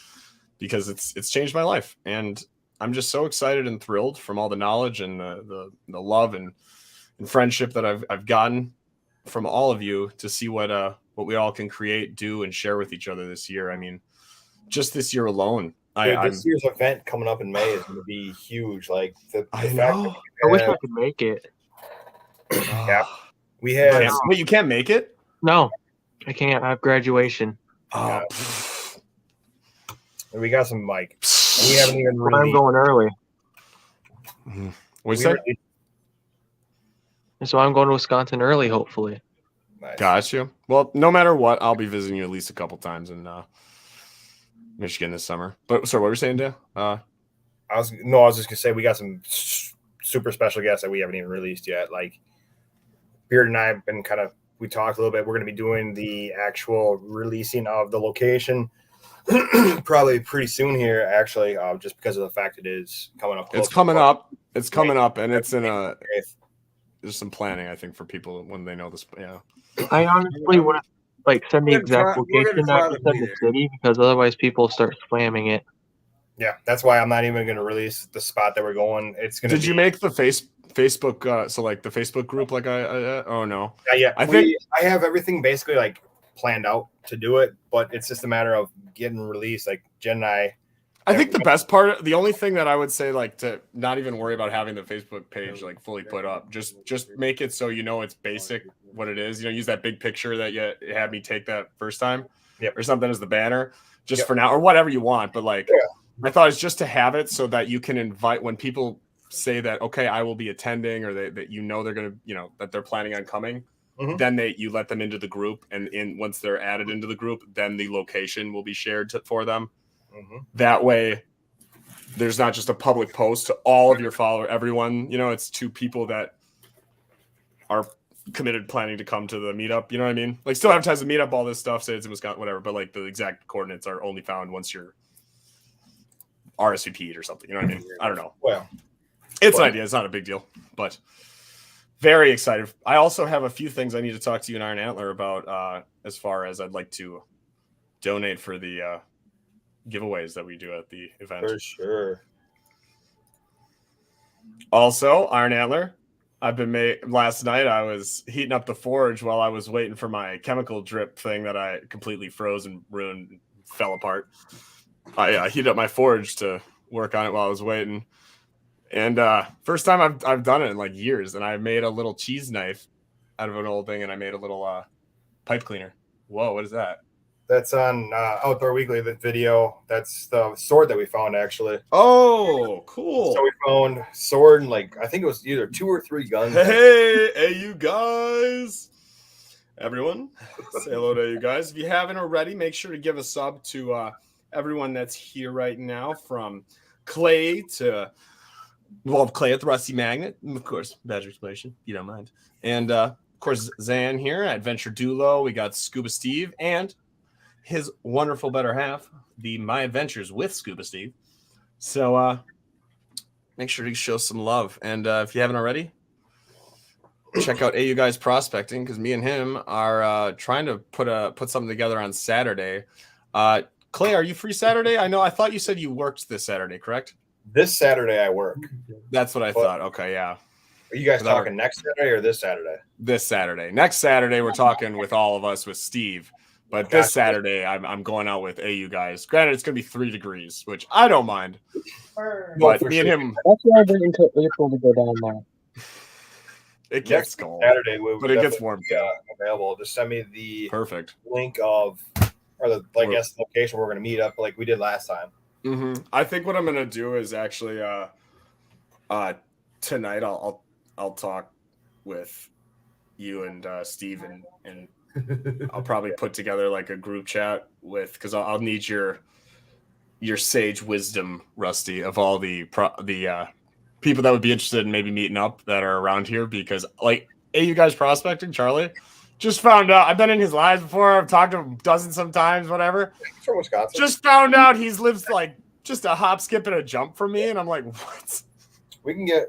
because it's changed my life. And I'm just so excited and thrilled from all the knowledge and the love and friendship that I've gotten from all of you to see what we all can create, do, and share with each other this year. Just this year alone. This year's event coming up in May is going to be huge. Like I wish I could make it. Yeah, we have. Wait, you can't make it? No, I can't. I have graduation. Oh, we got some we haven't even really. I'm going early. What's that? So I'm going to Wisconsin early, hopefully. Nice. Got you. Well, no matter what, I'll be visiting you at least a couple times in Michigan this summer. But sorry, what were you saying, Dan? I was just gonna say we got some super special guests that we haven't even released yet. Like Beard and I have been we talked a little bit. We're going to be doing the actual releasing of the location probably pretty soon here, actually, just because of the fact it is coming up. It's coming up. It's coming up, and it's in there's some planning, I think, for people when they know this. Yeah. I honestly like send the We're gonna exact try- we're location, gonna not try just to send be the there. city, because otherwise people start spamming it. Yeah, that's why I'm not even going to release the spot that we're going. It's going to. Did you make the Facebook? So like the Facebook group? Like oh no. Yeah, I think I have everything basically like planned out to do it, but it's just a matter of getting released. Like Jen and I think the best part, the only thing that I would say, like to not even worry about having the Facebook page like fully put up, just make it so you know it's basic what it is. You know, use that big picture that you had me take that first time, or something as the banner, just for now, or whatever you want. But like, I thought it's just to have it so that you can invite when people say that, okay, I will be attending, or that they're gonna, that they're planning on coming. Then you let them into the group, and once they're added into the group, then the location will be shared for them. That way, there's not just a public post to all of your followers, everyone. It's to people that are committed, planning to come to the meetup. You know what I mean? Like, still advertise the meetup, all this stuff, say it's in Wisconsin, whatever. But like the exact coordinates are only found once you're RSVP'd or something. You know what I mean? I don't know. Well, it's an idea. It's not a big deal, but very excited. I also have a few things I need to talk to you and Iron Antler about. As far as I'd like to donate for the giveaways that we do at the event. For sure. Also, Iron Antler, last night I was heating up the forge while I was waiting for my chemical drip thing that I completely froze and ruined, fell apart. I heated up my forge to work on it while I was waiting. And first time I've done it in like years, and I made a little cheese knife out of an old thing, and I made a little pipe cleaner. Whoa, what is that? That's on Outdoor Weekly, the video. That's the sword that we found, actually. Oh, cool. So we found sword and, like, I think it was either 2 or 3 guns. Hey, you guys. Everyone, say hello to you guys. If you haven't already, make sure to give a sub to everyone that's here right now, from Clay to, Clay at the Rusty Magnet, and of course, Badger Exploration, you don't mind. And, of course, Zan here at Adventure Dulo. We got Scuba Steve and his wonderful better half, the My Adventures with Scuba Steve. So make sure to show some love. And if you haven't already, check out AU Guys Prospecting, because me and him are trying to put something together on Saturday. Clay, are you free Saturday? I thought you said you worked this Saturday, correct? This Saturday I work. That's what I thought. Okay, yeah. Are you guys talking next Saturday or this Saturday? This Saturday. Next Saturday, we're talking with all of us with Steve. But this Saturday, I'm going out with AU Guys. Granted, it's going to be 3 degrees, which I don't mind. But me and him... That's why I waited until April to go down there. It gets cold. Saturday, but it gets warm. Available. Just send me the perfect link of, or the location where we're going to meet up like we did last time. Mm-hmm. I think what I'm going to do is actually tonight I'll talk with you and Steve, and I'll probably put together like a group chat because I'll need your sage wisdom, Rusty, of all the people that would be interested in maybe meeting up that are around here, because like AU Guys Prospecting, Charlie, just found out. I've been in his lives before. I've talked to him dozens sometimes, whatever. He's from Wisconsin. Just found out he lives like just a hop, skip, and a jump from me, and I'm like, what? We can get.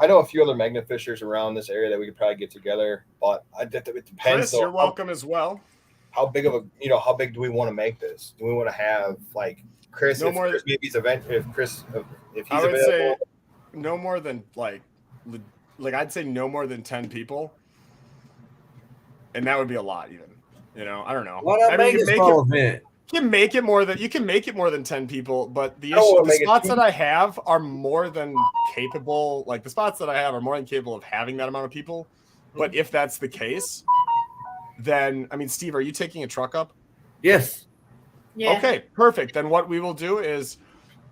I know a few other magnet fishers around this area that we could probably get together, but it depends. Chris, you're welcome as well. How big of a how big do we want to make this? Do we want to have like Chris? No more. Chris maybe he's event. If Chris, if he's I would available, say no more than like I'd say no more than 10 people, and that would be a lot. Even I don't know. Why not make a small event? You can make it more than 10 people, but the spots that I have are more than capable. Like the spots that I have are more than capable of having that amount of people. But if that's the case, then Steve, are you taking a truck up? Yes. Yeah. Okay, perfect. Then what we will do is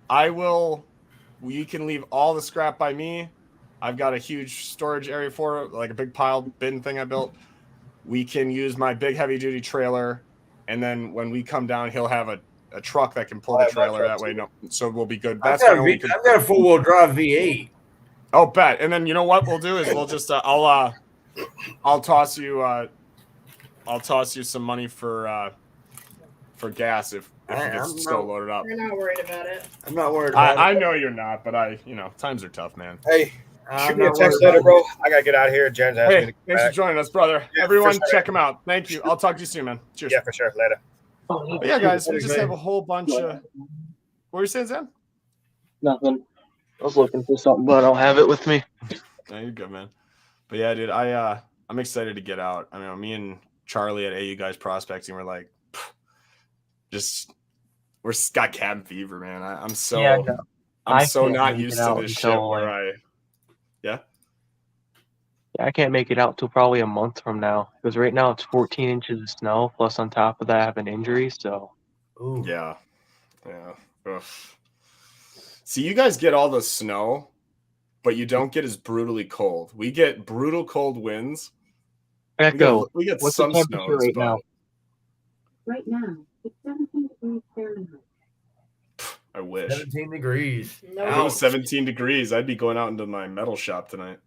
you can leave all the scrap by me. I've got a huge storage area for it, like a big pile bin thing I built. We can use my big heavy duty trailer. And then when we come down, he'll have a truck that can pull the trailer that way. No, so we'll be good. That's I've got a 4-wheel drive V8. Oh, bet. And then you know what we'll do is we'll just I'll toss you some money for gas if it gets still loaded up. You're not worried about it. I'm not worried about it. I know you're not, but times are tough, man. Hey, I'm Shoot me a not text worried later, about bro. I gotta get out of here. Jen's asking me Hey, to come thanks for back. joining us, brother. Yeah, Everyone, for sure. check him out. Thank you. I'll talk to you soon, man. Cheers. Yeah, for sure. Later. But yeah, guys, we Later, just man. have a whole bunch of. What were you saying, Zan? Nothing. I was looking for something, but I don't have it with me. No, you're good, man. But yeah, dude, I'm excited to get out. I mean, me and Charlie at AU Guys Prospecting were like, we're got cabin fever, man. I'm so Yeah, no. I'm I so can't not make used it to out this shit until, where I can't make it out till probably a month from now because right now it's 14 inches of snow. Plus, on top of that, I have an injury. So Ooh. yeah. Ugh. See, you guys get all the snow, but you don't get as brutally cold. We get brutal cold winds. Echo, We get what's the some temperature snows, right but now? Right now, it's 17 degrees Fahrenheit. I wish. 17 degrees. No. If it was Ouch. 17 degrees, I'd be going out into my metal shop tonight.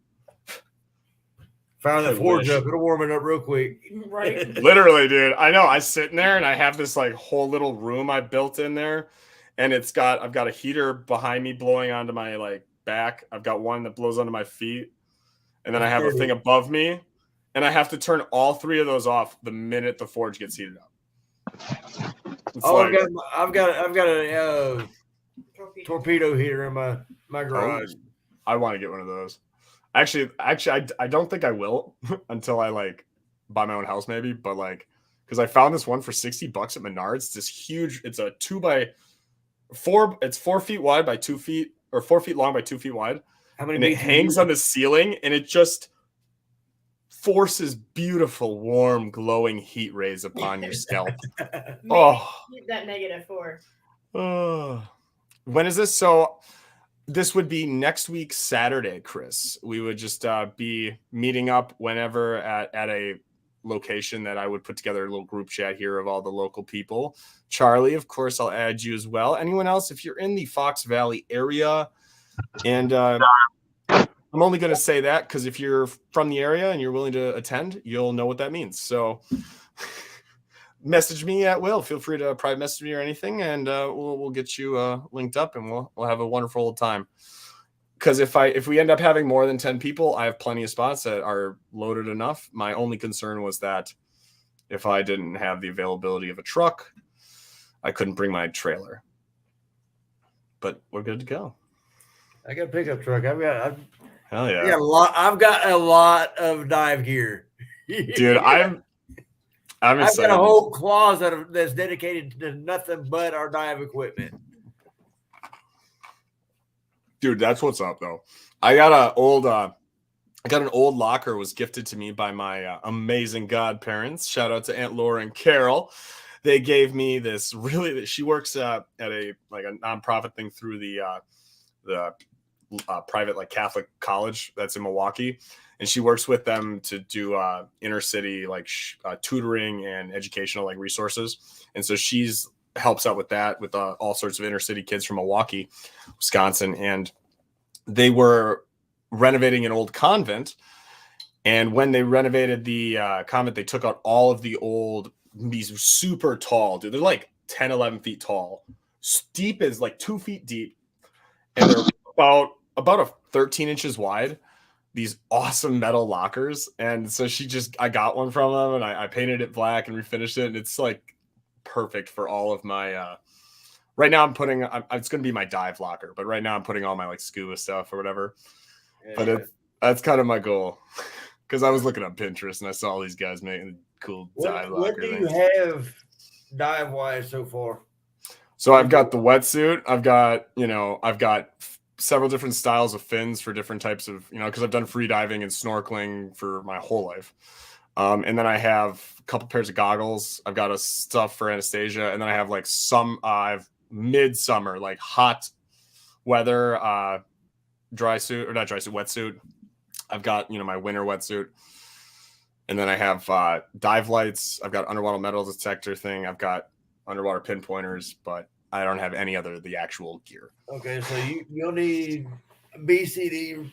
Fire I that forge wish. up. It'll warm it up real quick. Right. Literally, dude. I know. I sit in there and I have this like whole little room I built in there, and I've got a heater behind me blowing onto my like back. I've got one that blows onto my feet, and then I have a thing above me, and I have to turn all three of those off the minute the forge gets heated up. It's Oh, like, I've got a torpedo heater in my garage. I want to get one of those. Actually, I don't think I will until I like buy my own house, maybe. But like, because I found this one for $60 at Menards. It's this huge. It's a 2x4. It's 4 feet wide by 2 feet, or 4 feet long by 2 feet wide. How many And it beats hangs on the ceiling, and it just forces beautiful, warm, glowing heat rays upon your scalp. Oh. Keep that -4. Oh. When is this? So this would be next week, Saturday, Chris. We would just be meeting up whenever at a location that I would put together a little group chat here of all the local people. Charlie, of course, I'll add you as well. Anyone else, if you're in the Fox Valley area, and I'm only going to say that because if you're from the area and you're willing to attend, you'll know what that means. So message me at will. Feel free to private message me or anything, and we'll get you linked up, and we'll have a wonderful old time. Because if we end up having more than 10 people, I have plenty of spots that are loaded enough. My only concern was that if I didn't have the availability of a truck, I couldn't bring my trailer. But we're good to go. I got a pickup truck. Hell yeah! I've got a lot of dive gear, Dude. I'm I've excited. got a whole closet that's dedicated to nothing but our dive equipment. Dude, that's what's up though. I got an old locker was gifted to me by my amazing godparents. Shout out to Aunt Laura and Carol. They gave me this really. She works at a nonprofit thing through the private like Catholic college that's in Milwaukee, and she works with them to do inner city like tutoring and educational like resources. And so she's helps out with that with all sorts of inner city kids from Milwaukee, Wisconsin, and they were renovating an old convent. And when they renovated the convent, they took out all of these super tall, dude. They're like 10, 11 feet tall, steep is like 2 feet deep, and they're about 13 inches wide. These awesome metal lockers. And so I got one from them, and I painted it black and refinished it, and it's like perfect for all of my right now it's going to be my dive locker, but right now I'm putting all my like scuba stuff or whatever. That's kind of my goal, because I was looking up Pinterest and I saw all these guys making cool dive locker What do you things. have dive wise so far? So I've got the wetsuit. I've got several different styles of fins for different types of, because I've done free diving and snorkeling for my whole life. And then I have a couple pairs of goggles. I've got a stuff for Anastasia. And then I have like I've midsummer, like hot weather, wetsuit. I've got, my winter wetsuit. And then I have dive lights. I've got underwater metal detector thing. I've got underwater pinpointers, but I don't have any other the actual gear. Okay, so you'll need BCD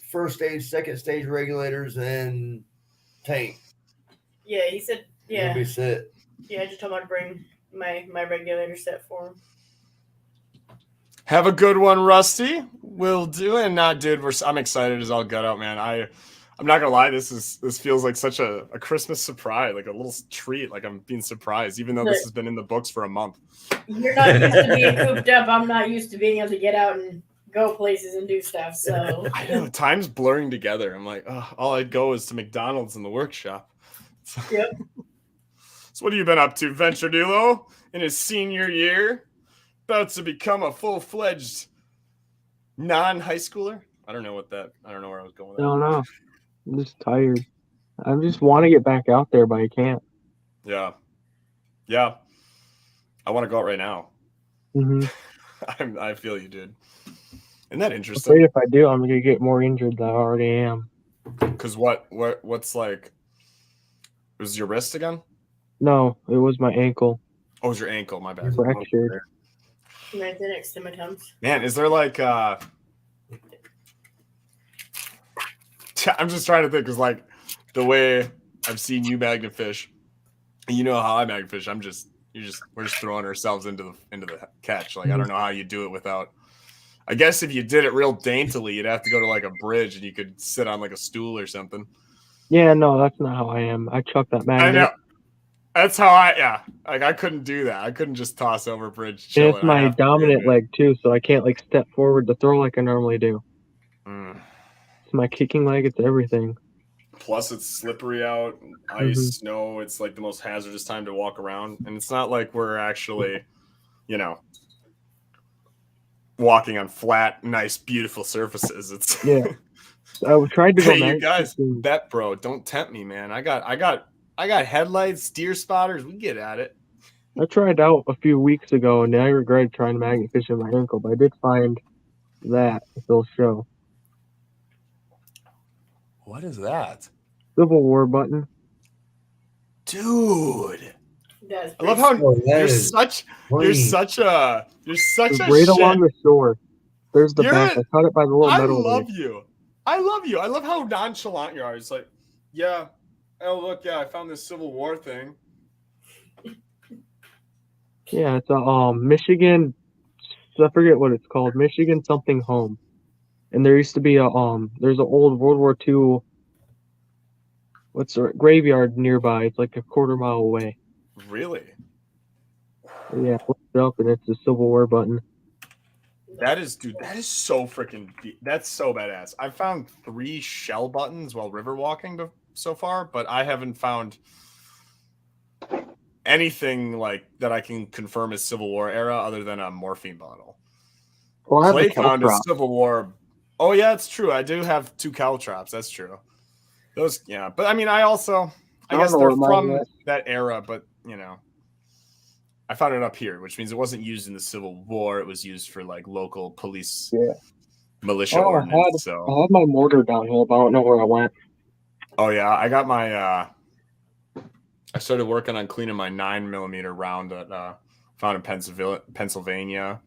first stage, second stage regulators, and tank. Yeah, he said. Yeah, You'll be set. Yeah, I just told him I'd bring my regulator set for him. Have a good one, Rusty. Will do. And dude, I'm excited as all get out, man. I'm not gonna lie, this feels like such a Christmas surprise, like a little treat. Like I'm being surprised, even though this has been in the books for a month. You're not used to being cooped up. I'm not used to being able to get out and go places and do stuff. So I know time's blurring together. I'm like, oh, all I'd go is to McDonald's in the workshop. Yep. So what have you been up to, Venture Dulo, in his senior year? About to become a full-fledged non-high schooler? I don't know where I was going with I that. don't know. I'm just tired. I just want to get back out there, but I can't. Yeah. I want to go out right now. Mm-hmm. I feel you, dude. Isn't that interesting? Afraid if I do, I'm gonna get more injured than I already am. Because what's like? Was your wrist again? No, it was my ankle. Oh, it was your ankle. My bad. Fractured. Next time it comes. Man, is there like I'm just trying to think, because like the way I've seen you magnet fish, you know how I magnet fish. We're just throwing ourselves into the catch. Like I don't know how you do it without. I guess if you did it real daintily, you'd have to go to like a bridge and you could sit on like a stool or something. Yeah, no, that's not how I am. I chuck that magnet. I know. That's how like I couldn't do that. I couldn't just toss over a bridge. And it's my dominant leg too, so I can't like step forward to throw like I normally do. It's my kicking leg. It's everything. Plus, it's slippery out, ice, snow. It's like the most hazardous time to walk around, and it's not like we're actually, walking on flat, nice, beautiful surfaces. It's I tried to go. Hey, you guys, bet, bro. Don't tempt me, man. I got headlights, steer spotters. We get at it. I tried out a few weeks ago, and I regret trying to magnet fish in my ankle, but I did find that it'll show. What is that? Civil War button. Dude. I love how you're such a right along the shore. There's the back. I caught it by the little metal. I love you. I love how nonchalant you are. It's like, yeah. Oh look, I found this Civil War thing. Yeah, it's a Michigan. I forget what it's called. Michigan something home. And there used to be there's an old World War II. What's the graveyard nearby? It's like a quarter-mile away. Really? Yeah, look it up, and it's the Civil War button. That is so freaking. That's so badass. I found 3 shell buttons while river walking so far, but I haven't found anything like that I can confirm is Civil War era other than a morphine bottle. Well, Clay found a Civil War. Oh yeah, it's true. I do have 2 caltrops. That's true. Those, yeah, but I mean, I guess they're from that era, but I found it up here, which means it wasn't used in the Civil War. It was used for like local police, militia ordnance. I had my mortar down here, but I don't know where I went. Oh yeah, I got my. I started working on cleaning my 9mm round that found in Pennsylvania.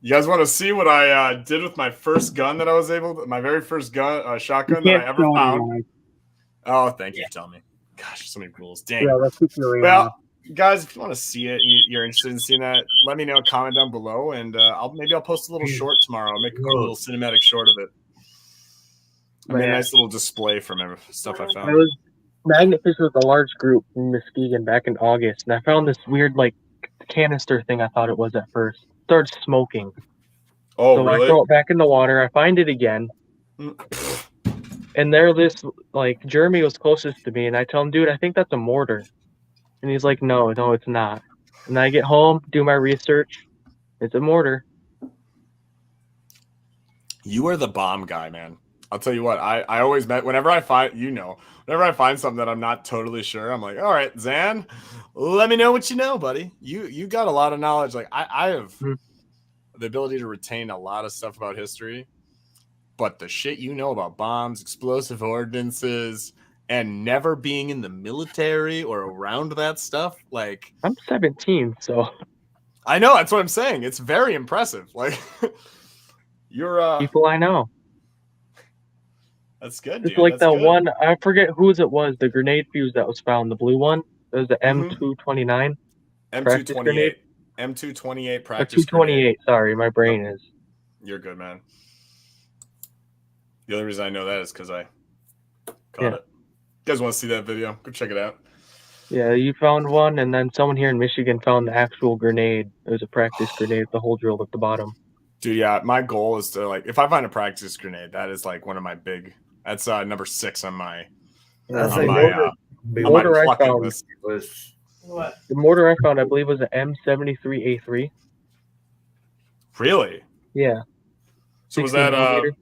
You guys want to see what I did with my first gun that I was able to, my very first gun, shotgun that I ever found? Oh, thank you for telling me. Gosh, so many rules. Dang. Yeah, that's well, guys, if you want to see it, you're interested in seeing that, let me know. Comment down below, and I'll post a little short tomorrow. I'll make a cool little cinematic short of it. I made a nice little display from stuff I found. I was magnet fish with a large group in Muskegon back in August, and I found this weird like canister thing. I thought it was at first. Started smoking. Oh, so really? I throw it back in the water. I find it again. And there, Jeremy was closest to me, and I tell him, dude, I think that's a mortar. And he's like, no, it's not. And I get home, do my research. It's a mortar. You are the bomb guy, man. I'll tell you what, I always whenever I find something that I'm not totally sure, I'm like, all right, Zan, let me know what you know, buddy. You got a lot of knowledge. Like I have the ability to retain a lot of stuff about history, but the shit you know about bombs, explosive ordinances, and never being in the military or around that stuff, like I'm 17, so I know, that's what I'm saying. It's very impressive. Like you're people I know. That's good. It's dude. like That's that good. one, I forget whose it was, the grenade fuse that was found, the blue one. It was the M229. M228. M228 Or practice grenade. 228. Sorry, my brain is. You're good, man. The only reason I know that is because I caught Yeah. it. You guys want to see that video? Go check it out. Yeah, you found one, and then someone here in Michigan found the actual grenade. It was a practice grenade with the hole drilled at the bottom. Dude, yeah, my goal is to if I find a practice grenade, that is one of my big. That's number 6 on my That's on a my, mortar. on my mortar I bucket found list. Was What? The mortar I found, I believe, was an M73A3. Really? Yeah. So was 60 that millimeter.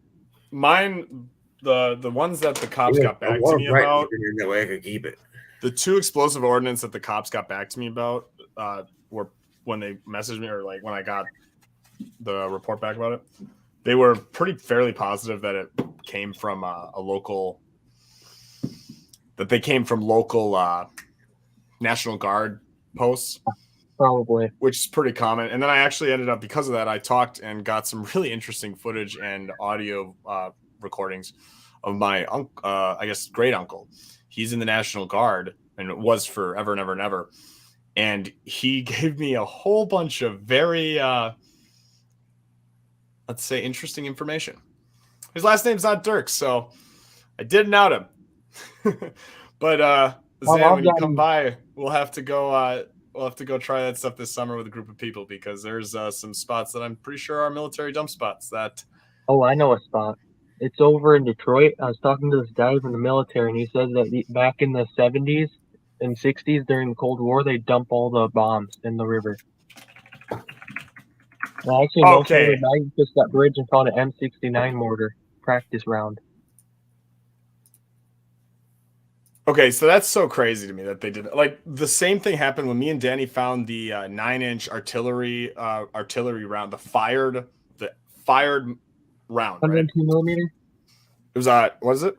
mine? The ones that the cops yeah, got I back to want me a practice about. grenade that way I could keep it. The 2 explosive ordnance that the cops got back to me about were when they messaged me or when I got the report back about it. They were fairly positive that it came from a local. That they came from local National Guard posts. Probably. Which is pretty common. And then I actually ended up, because of that, I talked and got some really interesting footage and audio recordings of my, I guess, great uncle. He's in the National Guard and it was forever and ever and ever. And he gave me a whole bunch of very, let's say, interesting information. His last name's not Dirk, so I didn't out him. But Zan, when you come by, we'll have to go. We'll have to go try that stuff this summer with a group of people because there's some spots that I'm pretty sure are military dump spots that. Oh, I know a spot. It's over in Detroit. I was talking to this guy from the military, and he said that back in the 70s and 60s during the Cold War, they dump all the bombs in the river. And I actually know Okay. someone that just that bridge and found an M69 mortar practice round. Okay, so that's so crazy to me that they did the same thing happened when me and Danny found the 9-inch artillery round, the fired round, right? 102 millimeter. It was what is it?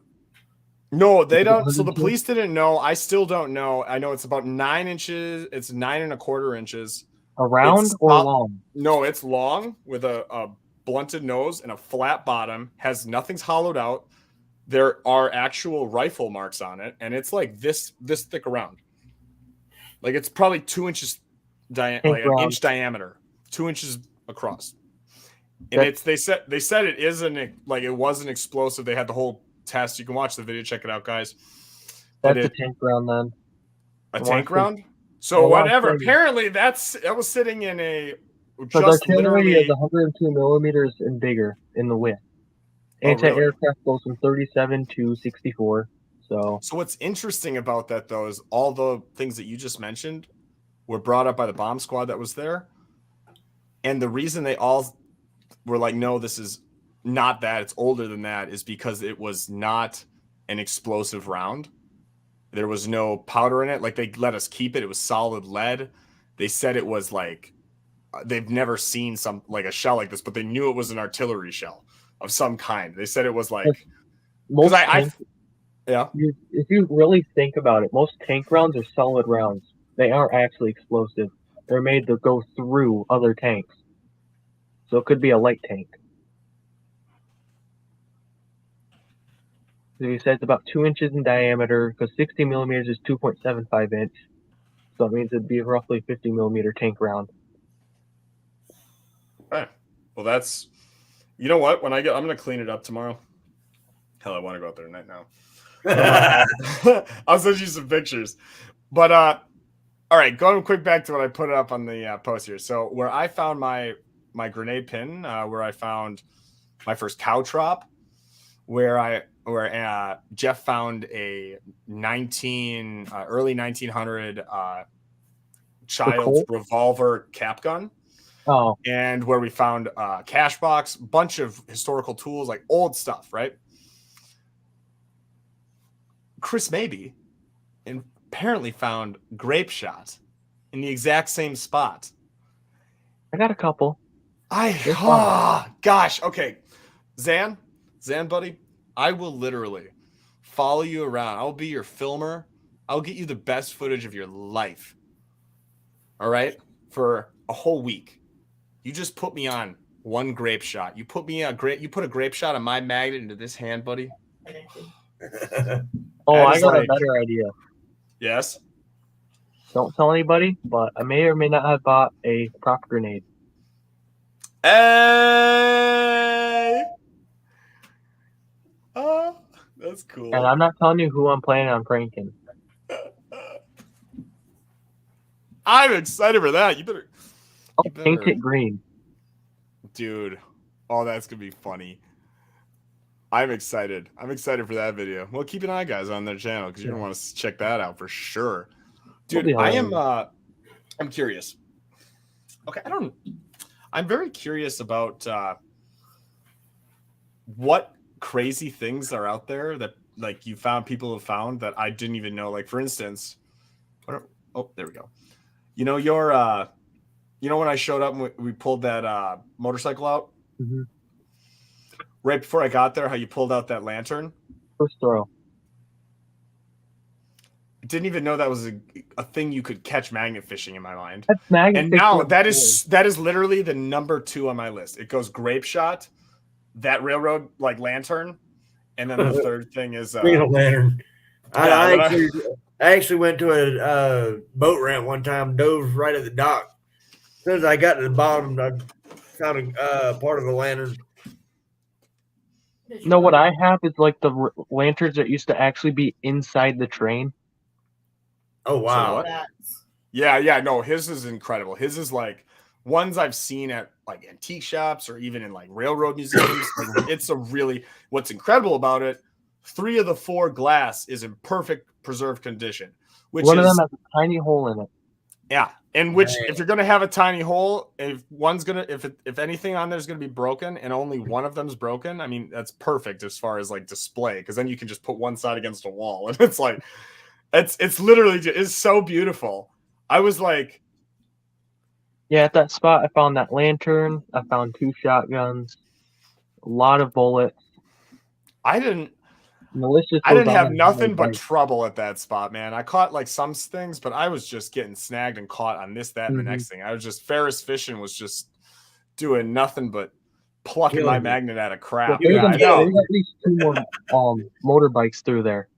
No, they don't. So the 102? police didn't know. I still don't know. I know it's about 9 inches. It's 9.25 inches. A round or long? No, it's long with a blunted nose and a flat bottom. Nothing's hollowed out. There are actual rifle marks on it, and it's like this thick around. Like it's probably 2 inches, an inch diameter, 2 inches across. And they said it isn't it was an explosive. They had the whole test. You can watch the video, check it out, guys. That's a tank round then. A tank round? So whatever. Apparently that was sitting in a just literally is 102 millimeters and bigger in the width. Anti-aircraft goes from 37 to 64. So what's interesting about that though is all the things that you just mentioned were brought up by the bomb squad that was there, and the reason they all were like, no, this is not that. It's older than that. Is because it was not an explosive round. There was no powder in it. Like they let us keep it. It was solid lead. They said it was they've never seen a shell like this, but they knew it was an artillery shell of some kind. They said it was most yeah. If you really think about it, most tank rounds are solid rounds. They aren't actually explosive. They're made to go through other tanks. So it could be a light tank. So you said it's about 2 inches in diameter because 60 millimeters is 2.75 inch. So it means it'd be a roughly 50 millimeter tank round. Okay. Well, that's. You know what? I'm going to clean it up tomorrow. Hell, I want to go out there tonight now. I'll send you some pictures. But, all right, going quick back to what I put up on the post here. So where I found my grenade pin, where I found my first cow trop, where Jeff found a early 1900 child's revolver cap gun. Oh. And where we found a cash box, bunch of historical tools, like old stuff, right? Chris Maybe apparently found grape shot in the exact same spot. I got a couple. Gosh. Okay. Zan, buddy, I will literally follow you around. I'll be your filmer. I'll get you the best footage of your life. All right? For a whole week. You just put me on one grape shot. You put a grape shot on my magnet into this hand, buddy. Oh, I got a better idea. Yes. Don't tell anybody, but I may or may not have bought a prop grenade. Hey! Oh, that's cool. And I'm not telling you who I'm planning on pranking. I'm excited for that. You better. I'll paint it green. Dude. Oh, that's going to be funny. I'm excited. I'm excited for that video. Well, keep an eye, guys, on their channel because you're going to want to check that out for sure. Dude, I'm curious. Okay, I'm very curious about what crazy things are out there that like people have found that I didn't even know. Like, for instance, oh, there we go. You know, when I showed up and we pulled that motorcycle out? Mm-hmm. Right before I got there, how you pulled out that lantern? First throw. I didn't even know that was a thing you could catch magnet fishing in my mind. That's magnet and fishing. Now that is literally the number 2 on my list. It goes grape shot, that railroad like lantern, and then the third thing is lantern. Yeah, I actually went to a boat ramp one time, dove right at the dock. As soon as I got to the bottom, I found a part of the lantern. No, what I have is like the lanterns that used to actually be inside the train. Oh, wow. Yeah, no, his is incredible. His is like ones I've seen at like antique shops or even in like railroad museums. It's what's incredible about it, 3 of the 4 glass is in perfect preserved condition. One of them has a tiny hole in it. Yeah, and if you're gonna have a tiny hole, if anything on there's gonna be broken and only one of them's broken, I mean that's perfect as far as like display because then you can just put one side against a wall and it's like it's literally it's so beautiful. I was like, yeah, at that spot I found that lantern. I found 2 shotguns, a lot of bullets. I didn't Malicious. I didn't have nothing but trouble at that spot, man. I caught like some things, but I was just getting snagged and caught on this, that, and the next thing. I was just Ferris fishing was just doing nothing but plucking my magnet out of crap. There's at least 2 more motorbikes through there.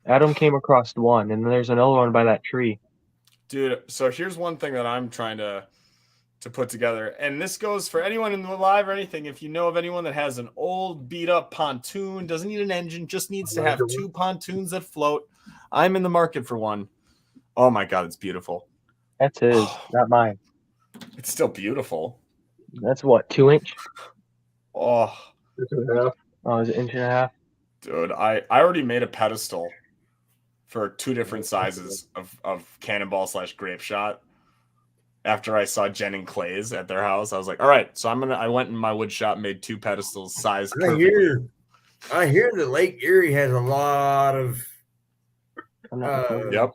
Adam came across one, and there's another one by that tree. Dude, so here's one thing that I'm trying to put together, and this goes for anyone in the live or anything. If you know of anyone that has an old beat up pontoon, doesn't need an engine, just needs to have 2 pontoons that float, I'm in the market for one. Oh my god, it's beautiful. That's his, not mine. It's still beautiful. That's what, 2 inch? Oh, is it 1.5 inches? Dude, I already made a pedestal for 2 different sizes of cannonball / grape shot. After I saw Jen and Clay's at their house, I was like, all right, so I went in my wood shop, made 2 pedestals sized perfectly. I hear that Lake Erie has a lot of yep,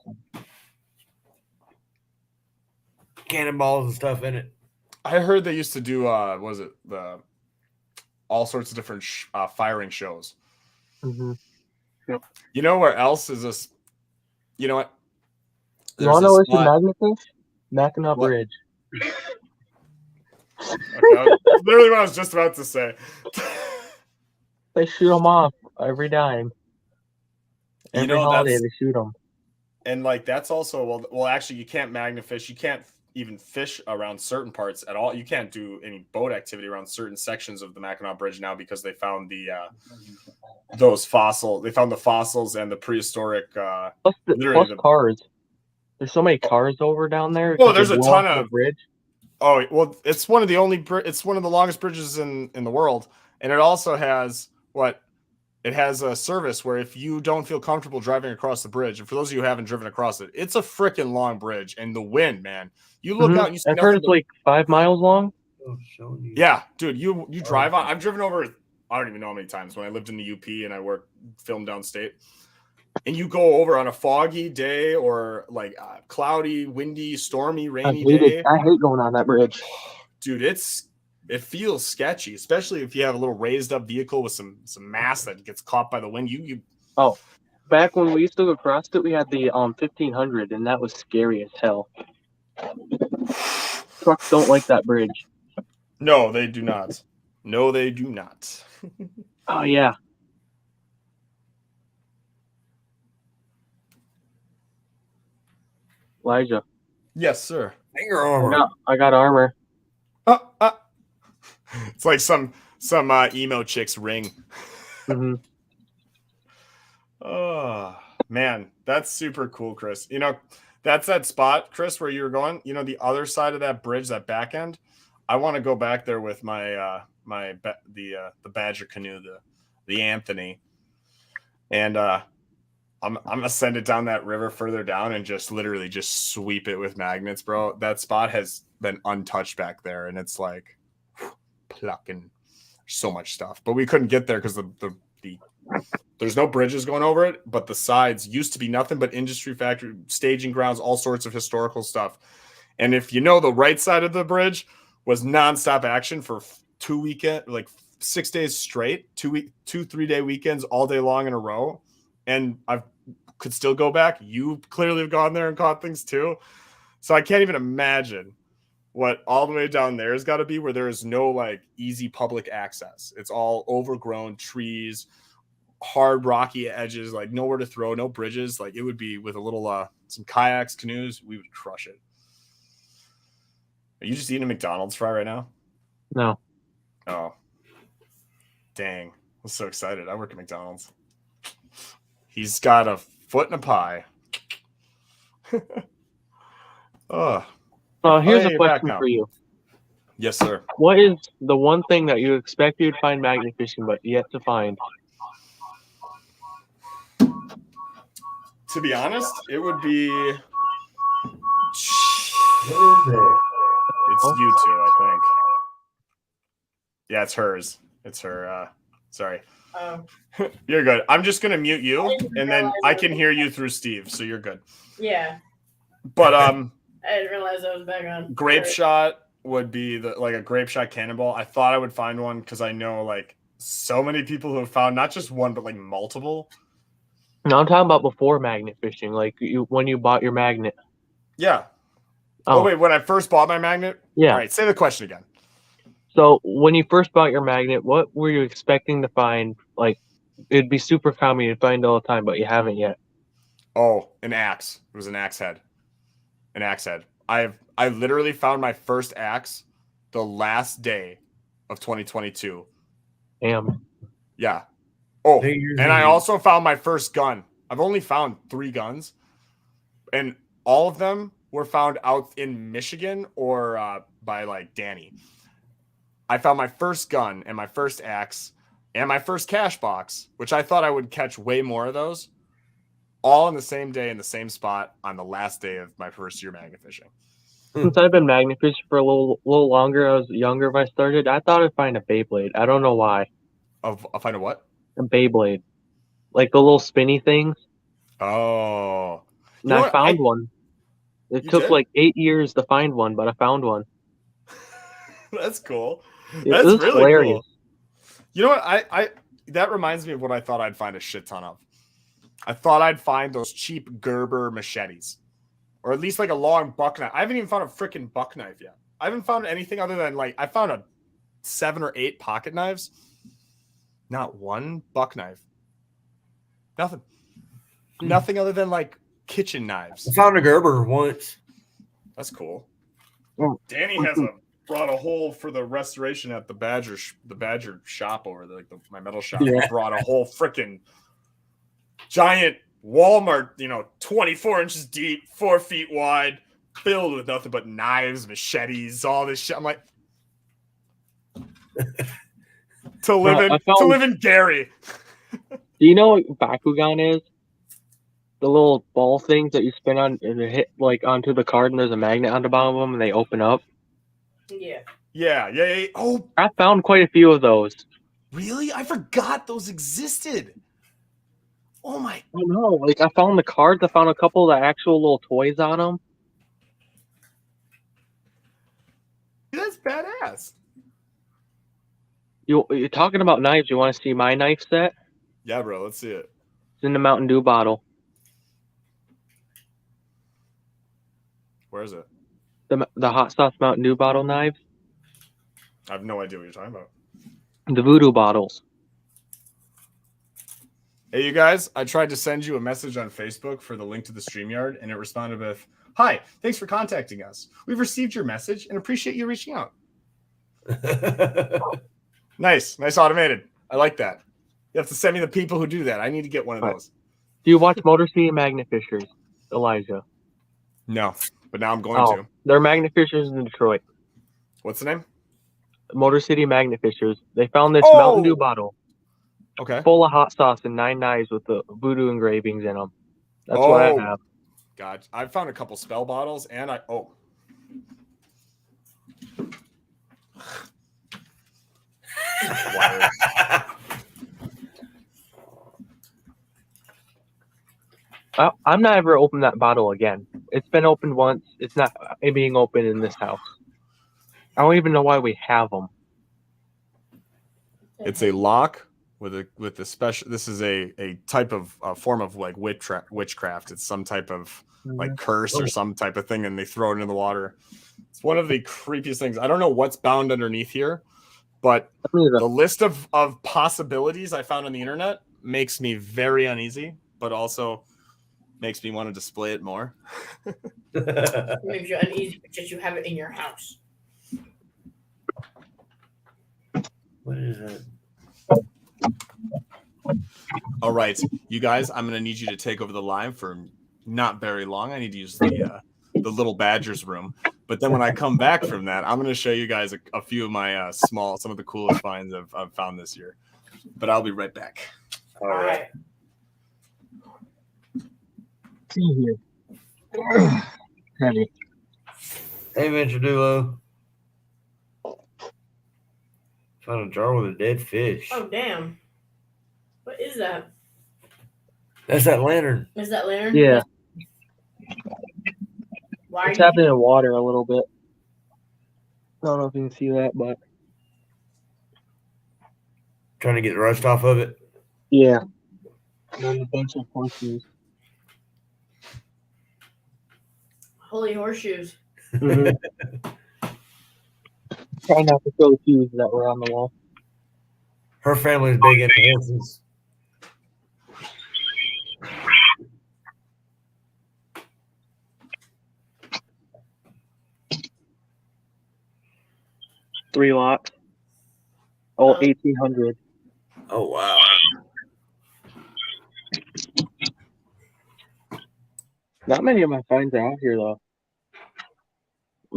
cannonballs and stuff in it. I heard they used to do all sorts of different firing shows. Mm-hmm. Yep. You know where else is this? You know what? You want to know where's the magnet fish? Mackinac Bridge. Okay, literally what I was just about to say. They shoot them off every dime. Every holiday they shoot them. And like that's also well actually you can't magnet fish. You can't even fish around certain parts at all. You can't do any boat activity around certain sections of the Mackinac Bridge now because they found the fossils and the prehistoric plus cars. There's so many cars over down there. Oh, there's a ton of bridge. Oh, well, it's one of the longest bridges in the world, and it also has a service where if you don't feel comfortable driving across the bridge, and for those of you who haven't driven across it, it's a freaking long bridge, and the wind, man, you look out and you see I've heard it's like 5 miles long. Yeah, dude, you drive on. I've driven over. I don't even know how many times when I lived in the UP and I filmed downstate. And you go over on a foggy day or like cloudy, windy, stormy, rainy day. I hate going on that bridge. Dude, it feels sketchy, especially if you have a little raised up vehicle with some mass that gets caught by the wind. Oh, back when we used to go across it, we had the 1500, and that was scary as hell. Trucks don't like that bridge. No, they do not. No, they do not. Oh yeah. Elijah. Yes, sir. Finger armor. I got armor. It's like some emo chick's ring. Hmm. Oh man, that's super cool, Chris. You know, that's that spot, Chris, where you were going. You know, the other side of that bridge, that back end. I want to go back there with my the Badger canoe, the Anthony, and I'm gonna send it down that river further down and just literally just sweep it with magnets, bro. That spot has been untouched back there, and it's like plucking so much stuff. But we couldn't get there because the there's no bridges going over it, but the sides used to be nothing but industry factory, staging grounds, all sorts of historical stuff. And if you know, the right side of the bridge was nonstop action for 6 days straight, 3-day weekends all day long in a row. And I could still go back. You clearly have gone there and caught things too. So I can't even imagine what all the way down there has got to be, where there is no like easy public access. It's all overgrown trees, hard rocky edges, like nowhere to throw, no bridges. Like it would be with a little some kayaks, canoes, we would crush it. Are you just eating a McDonald's fry right now? No. Oh, dang. I'm so excited. I work at McDonald's. He's got a foot in a pie. Oh. Here's hey, a you're question back now. for you. Yes, sir. What is the one thing that you expect you'd find magnet fishing but yet to find? To be honest, it would be. What is it? It's you two, I think. Yeah, it's hers. It's her. Sorry. You're good. I'm just gonna mute you, and then I can hear you through Steve, so you're good. Yeah, But I didn't realize I was back on. grape shot would be like a grape shot cannonball. I thought I would find one because I know like so many people who have found not just one but like multiple. No, I'm talking about before magnet fishing, like when you bought your magnet. Yeah. Oh, Oh wait, when I first bought my magnet. yeah. All right, say the question again. So when you first bought your magnet, what were you expecting to find? Like, it'd be super common to find all the time, but you haven't yet. Oh, an axe. It was an axe head. An axe head. I literally found my first axe the last day of 2022. Damn. Yeah. Oh, Fingers and I in. also found my first gun. I've only found 3 guns, and all of them were found out in Michigan or by like Danny. I found my first gun and my first axe and my first cash box, which I thought I would catch way more of those, all on the same day in the same spot on the last day of my first year magnet fishing. Since I've been magnet fishing for a little longer, I was younger when I started. I thought I'd find a Beyblade. I don't know why. I'll find a what? A Beyblade, like the little spinny things. Oh, And You know I what? found one. It You took did? like 8 years to find one, but I found one. that's cool. It That's was really hilarious. cool. You know what? I that reminds me of what I thought I'd find a shit ton of. I thought I'd find those cheap Gerber machetes, or at least like a long buck knife. I haven't even found a freaking buck knife yet. I haven't found anything other than like I found a 7 or 8 pocket knives. Not one buck knife. Nothing. Nothing other than like kitchen knives. I found a Gerber once. That's cool. Yeah. Danny has brought a hole for the restoration at the Badger shop over there, like my metal shop. Yeah. He brought a whole freaking giant Walmart, 24 inches deep, 4 feet wide, filled with nothing but knives, machetes, all this shit. I'm like, to live in Gary. Do you know what Bakugan is? The little ball things that you spin on and they hit like onto the card, and there's a magnet on the bottom of them, and they open up. Yeah. Yeah. Oh, I found quite a few of those. really? I forgot those existed. Oh my! I know. Like I found the cards. I found a couple of the actual little toys on them. That's badass. You're talking about knives. You want to see my knife set? Yeah, bro. Let's see it. It's in the Mountain Dew bottle. Where is it? The hot sauce Mountain Dew bottle knives. I have no idea what you're talking about. The voodoo bottles. Hey, you guys, I tried to send you a message on Facebook for the link to the StreamYard, and it responded with, Hi, thanks for contacting us. We've received your message and appreciate you reaching out. Nice automated. I like that. You have to send me the people who do that. I need to get one of Right. those. Do you watch Motor City Magnet Fishers, Elijah? No, but now I'm going to. They're Magnet Fishers in Detroit. What's the name? Motor City Magnet Fishers. They found this Oh! Mountain Dew bottle Okay. full of hot sauce and 9 knives with the voodoo engravings in them. That's what I have. God, I found a couple spell bottles and I'm not ever opened that bottle again. It's been opened once. It's not being opened in this house. I don't even know why we have them. It's a lock with a special. This is a type of form of like witchcraft. It's some type of like curse or some type of thing, and they throw it into the water. It's one of the creepiest things. I don't know what's bound underneath here, but the list of possibilities I found on the internet makes me very uneasy, but also makes me want to display it more. It makes you uneasy because you have it in your house. What is that? All right, you guys, I'm going to need you to take over the live for not very long. I need to use the little Badgers room. But then when I come back from that, I'm going to show you guys a few of my some of the coolest finds I've found this year. But I'll be right back. All right. See here. Heavy. Hey, Venture Duo. Found a jar with a dead fish. Oh, damn. What is that? That's that lantern. Is that lantern? Yeah. Why It's happening in water a little bit. I don't know if you can see that, but Trying to get the rust off of it. yeah. There's a bunch of horseshoes. Holy horseshoes. Mm-hmm. Try not to throw the fuse that were on the wall. Her family's big into horses. Three lots. Oh, 1,800. Oh, wow. Not many of my finds are out here, though.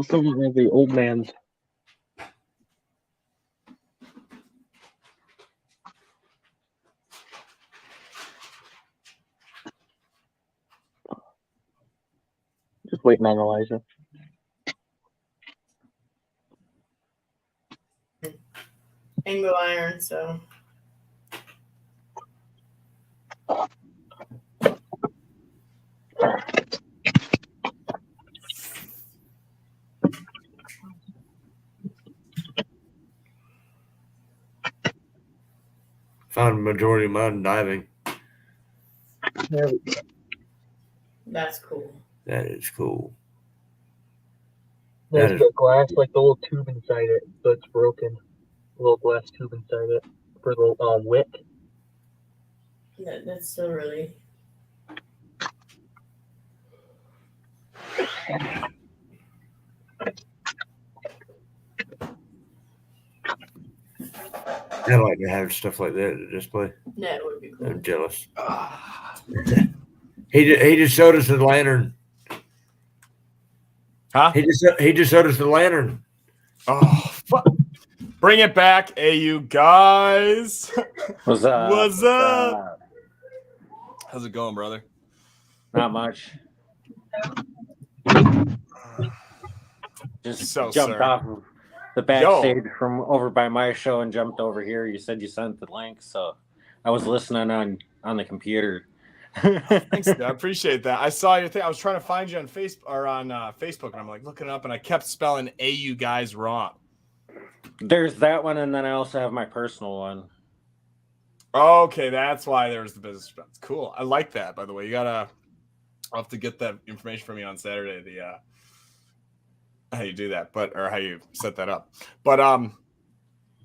Some of the old man's. Just waiting on Elijah. Angle iron, so. Found a majority of mine diving. That's cool. That is cool. There's That is- the glass, like the little tube inside it, so it's broken. A little glass tube inside it for the wick. That's still really. I like to have stuff like that to display. That would be cool. I'm jealous. He just showed us the lantern. Huh? He just showed us the lantern. Oh, fuck. Bring it back, AU guys. What's up? What's up? How's it going, brother? Not much. Just So, jumped sir. off of the backstage from over by my show and jumped over here. You said you sent the link, so I was listening on the computer. Thanks, I appreciate that. I saw your thing. I was trying to find you on Facebook and I'm like looking it up, and I kept spelling AU guys wrong. There's that one, and then I also have my personal one. Okay, that's why there was the business. Cool. I like that. By the way, I'll have to get that information from you on Saturday. The how you do that, or how you set that up. But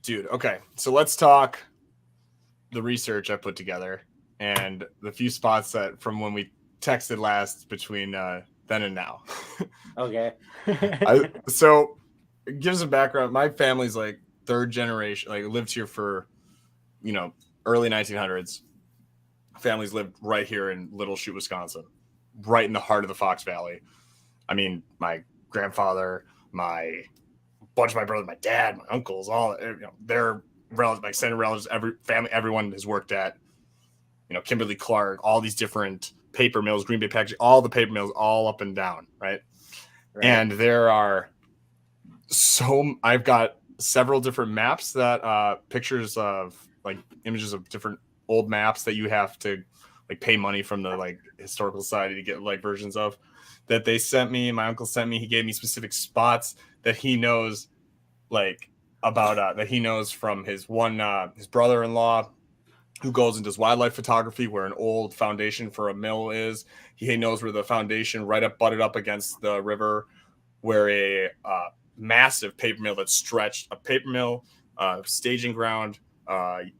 dude, okay. So let's talk the research I put together and the few spots that from when we texted last between that then and now. Okay. So give some background. My family's like third generation, like lived here for, early 1900s. Families lived right here in Little Chute, Wisconsin, right in the heart of the Fox Valley. I mean, my grandfather, my bunch of my brothers, my dad, my uncles, all their relatives, my extended relatives, everyone has worked at, Kimberly Clark, all these different paper mills, Green Bay Packaging, all the paper mills, all up and down, right? And there are I've got several different maps that pictures of like images of different old maps that you have to like pay money from the like historical society to get like versions of that they sent me. My uncle sent me. He gave me specific spots that he knows like about that he knows from his his brother-in-law who goes and does wildlife photography where an old foundation for a mill is. He knows where the foundation butted up against the river where a massive paper mill that's stretched, a paper mill, staging ground,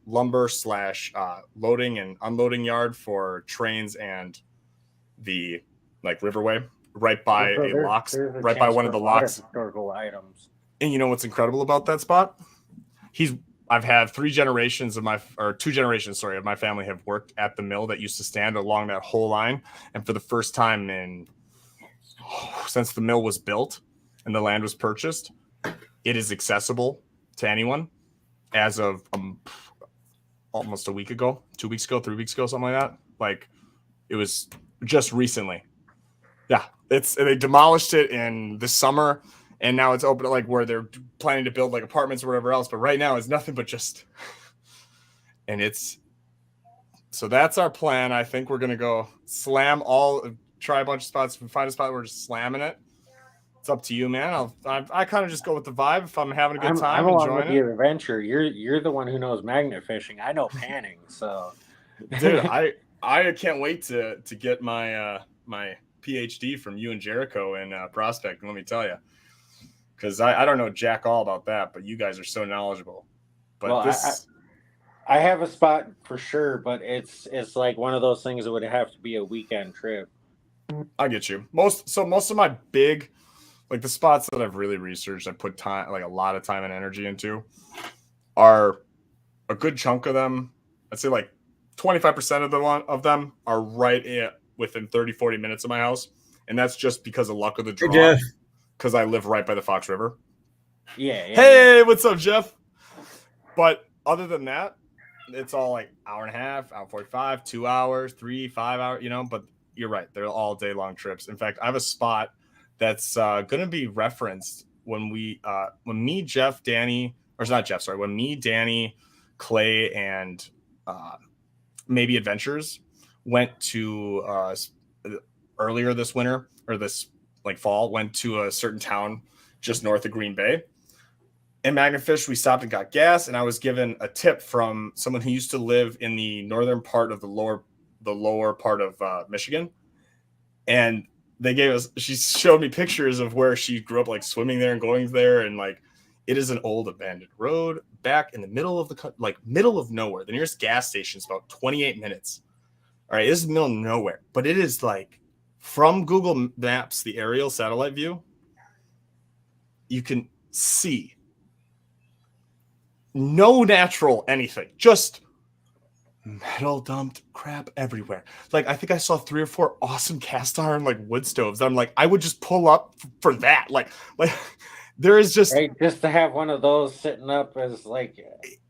lumber / loading and unloading yard for trains and the like riverway right by right by one of the locks. Historical items. And you know what's incredible about that spot? I've had 2 generations of my family have worked at the mill that used to stand along that whole line. And for the first time since the mill was built and the land was purchased, it is accessible to anyone as of almost a week ago, 2 weeks ago, 3 weeks ago, something like that. Like it was just recently. Yeah. They demolished it in the summer. And now it's open like where they're planning to build like apartments or whatever else. But right now it's nothing but just, so that's our plan. I think we're going to go try a bunch of spots. If we find a spot, we're just slamming it. It's up to you, man. I kind of just go with the vibe. If I'm having a good time, I'm along enjoying with the adventure. You're the one who knows magnet fishing. I know panning. So, dude, I can't wait to get my my PhD from you and Jericho in prospecting. Let me tell you. Because I don't know jack all about that, but you guys are so knowledgeable. But I have a spot for sure, but it's like one of those things that would have to be a weekend trip. I get you. Most of my big, like the spots that I've really researched, I put time, like a lot of time and energy into, are a good chunk of them. I'd say like 25% of them are right within 30-40 minutes of my house, and that's just because of luck of the draw. Jeff. Because I live right by the Fox River. Yeah. Hey, what's up, Jeff? But other than that, it's all like hour and a half, hour 45, 2 hours, 3, 5 hours, but you're right. They're all day long trips. In fact, I have a spot that's going to be referenced when me, Jeff, Danny, or it's not Jeff, sorry, when me, Danny, Clay, and maybe Adventures went to earlier this winter or this like fall, went to a certain town just north of Green Bay. In Magnafish, we stopped and got gas, and I was given a tip from someone who used to live in the northern part of the lower part of Michigan. And she showed me pictures of where she grew up, like swimming there and going there. And like, it is an old abandoned road back in the middle of nowhere. The nearest gas station is about 28 minutes. All right. This is the middle of nowhere, but it is like from Google Maps, the aerial satellite view, you can see no natural anything, just metal dumped crap everywhere. Like I think I saw 3 or 4 awesome cast iron like wood stoves. I'm like, I would just pull up for that. Like there is just just to have one of those sitting up as like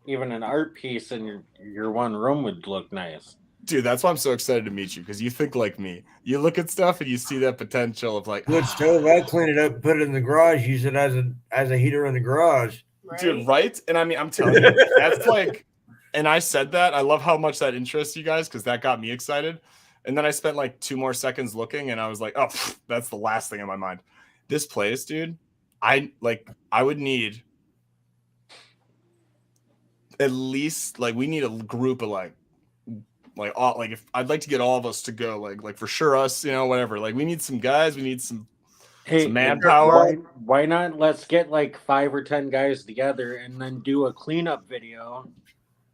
even an art piece in your one room would look nice. Dude, that's why I'm so excited to meet you, because you think like me. You look at stuff and you see that potential of like wood stove. I clean it up, put it in the garage, use it as a heater in the garage. Right? Dude, right? And I mean, I'm telling you, that's like, and I said that. I love how much that interests you guys because that got me excited. And then I spent like 2 more seconds looking and I was like, oh, that's the last thing in my mind. This place, dude, I would need at least like we need a group of like if I'd like to get all of us to go like for sure us, whatever. Like we need some guys, we need some manpower. Why not? Let's get like 5 or 10 guys together and then do a cleanup video.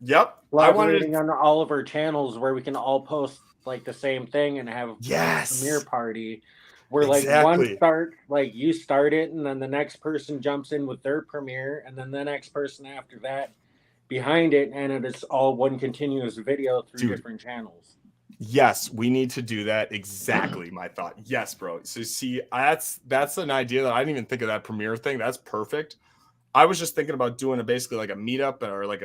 Yep. Collaborating on all of our channels where we can all post like the same thing and have a premiere party. where like one Exactly. start, like you start it, and then the next person jumps in with their premiere, and then the next person after that behind it, and it is all one continuous video through Dude. different channels. Yes, we need to do that. Exactly my thought. Yes, bro. So see, that's an idea that I didn't even think of, that premiere thing. That's perfect. I was just thinking about doing basically like a meetup or like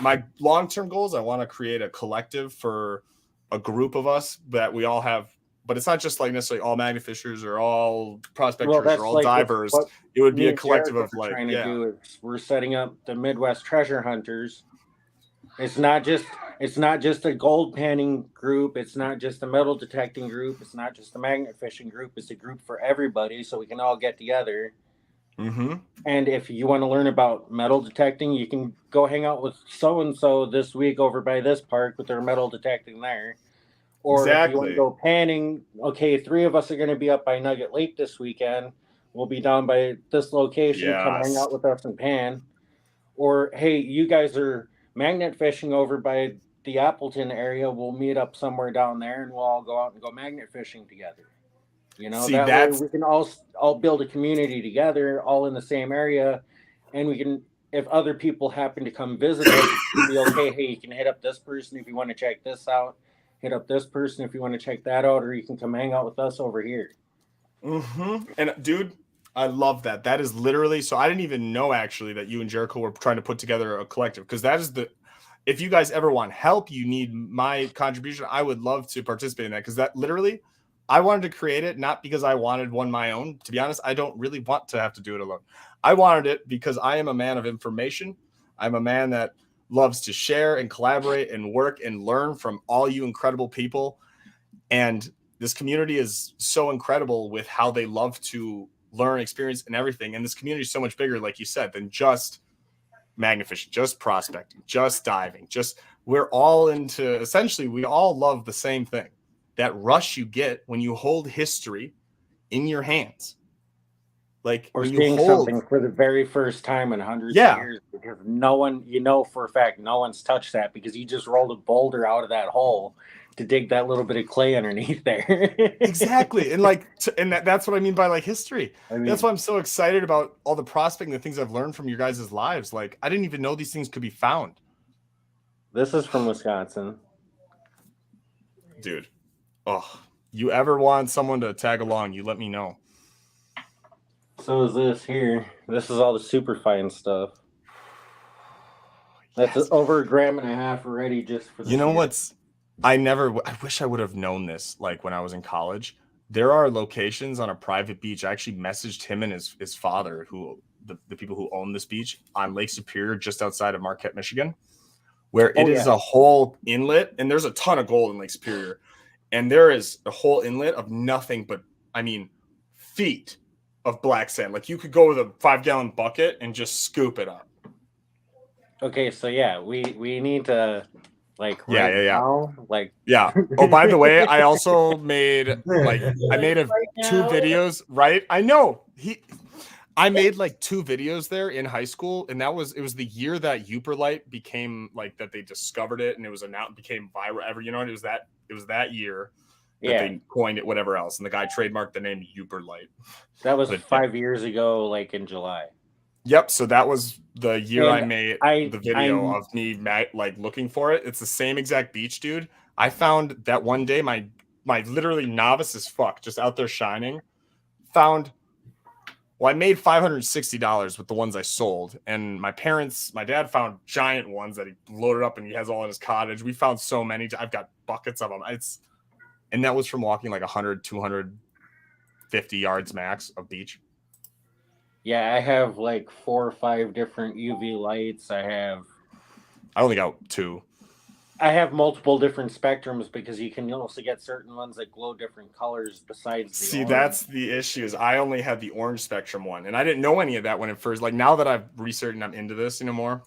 my long-term goals. I want to create a collective for a group of us that we all have, but it's not just like necessarily all magnet fishers or all prospectors or that's all like divers. what It would me be a and collective Jericho of are like, trying to yeah, do is we're setting up the Midwest Treasure Hunters. It's not just a gold panning group. It's not just a metal detecting group. It's not just a magnet fishing group. It's a group for everybody, so we can all get together. mm-hmm. And if you want to learn about metal detecting, you can go hang out with so and so this week over by this park with their metal detecting there. Or if you want to Exactly. go panning, okay, 3 of us are going to be up by Nugget Lake this weekend. We'll be down by this location. Come hang Yes. out with us and pan. Or hey, you guys are magnet fishing over by the Appleton area. We'll meet up somewhere down there, and we'll all go out and go magnet fishing together. You know, See, that way that's we can all build a community together, all in the same area, and we can. If other people happen to come visit us, it'll be okay. Hey, you can hit up this person if you want to check this out. Hit up this person if you want to check that out, or you can come hang out with us over here. mm-hmm. And dude, I love that. That is literally, so I didn't even know actually that you and Jericho were trying to put together a collective, because that is if you guys ever want help, you need my contribution. I would love to participate in that, because that literally, I wanted to create it not because I wanted one my own. To be honest, I don't really want to have to do it alone. I wanted it because I am a man of information. I'm a man that loves to share and collaborate and work and learn from all you incredible people. And this community is so incredible with how they love to learn, experience, and everything. And this community is so much bigger, like you said, than just magnet fishing, just prospecting, just diving. We're all into, essentially, we all love the same thing. That rush you get when you hold history in your hands. Like Or when you seeing hold, something for the very first time in hundreds yeah, of years, because no one, for a fact, no one's touched that, because you just rolled a boulder out of that hole to dig that little bit of clay underneath there. exactly. And like, and that's what I mean by like history. I mean, That's why I'm so excited about all the prospecting, the things I've learned from your guys' lives. Like, I didn't even know these things could be found. this is from Wisconsin. Dude, oh, you ever want someone to tag along, you let me know. So is this here. This is all the super fine stuff. That's Yes. over 1.5 grams already just for this. You know year. what's, I wish I would have known this, like when I was in college. There are locations on a private beach. I actually messaged him and his father, who the people who own this beach, on Lake Superior, just outside of Marquette, Michigan, where it is a whole inlet, and there's a ton of gold in Lake Superior. And there is a whole inlet of nothing but, I mean, feet of black sand. Like you could go with a 5-gallon bucket and just scoop it up. Okay, so yeah, we need to like Yeah, right yeah. now, like Yeah. Oh, by the way, I also made like I made two videos, right? I know. I made like 2 videos there in high school, and it was the year that Uperlite became like that, they discovered it and it was announced, became viral ever, you know, and it was that year that they coined it, whatever else, and the guy trademarked the name Uperlite. That was 5 years ago, like in July. Yep. So that was the year And I made the video of me like looking for it. It's the same exact beach, dude. I found that one day, my literally novice as fuck, just out there shining, found. Well, I made $560 with the ones I sold, and my dad found giant ones that he loaded up and he has all in his cottage. We found so many. I've got buckets of them. And that was from walking like 100, 250 yards max of beach. Yeah, I have like 4 or 5 different UV lights. I only got 2. I have multiple different spectrums, because you can also get certain ones that glow different colors besides the orange. That's the issue, is I only had the orange spectrum one, and I didn't know any of that when it first, like now that I've researched and I'm into this, more,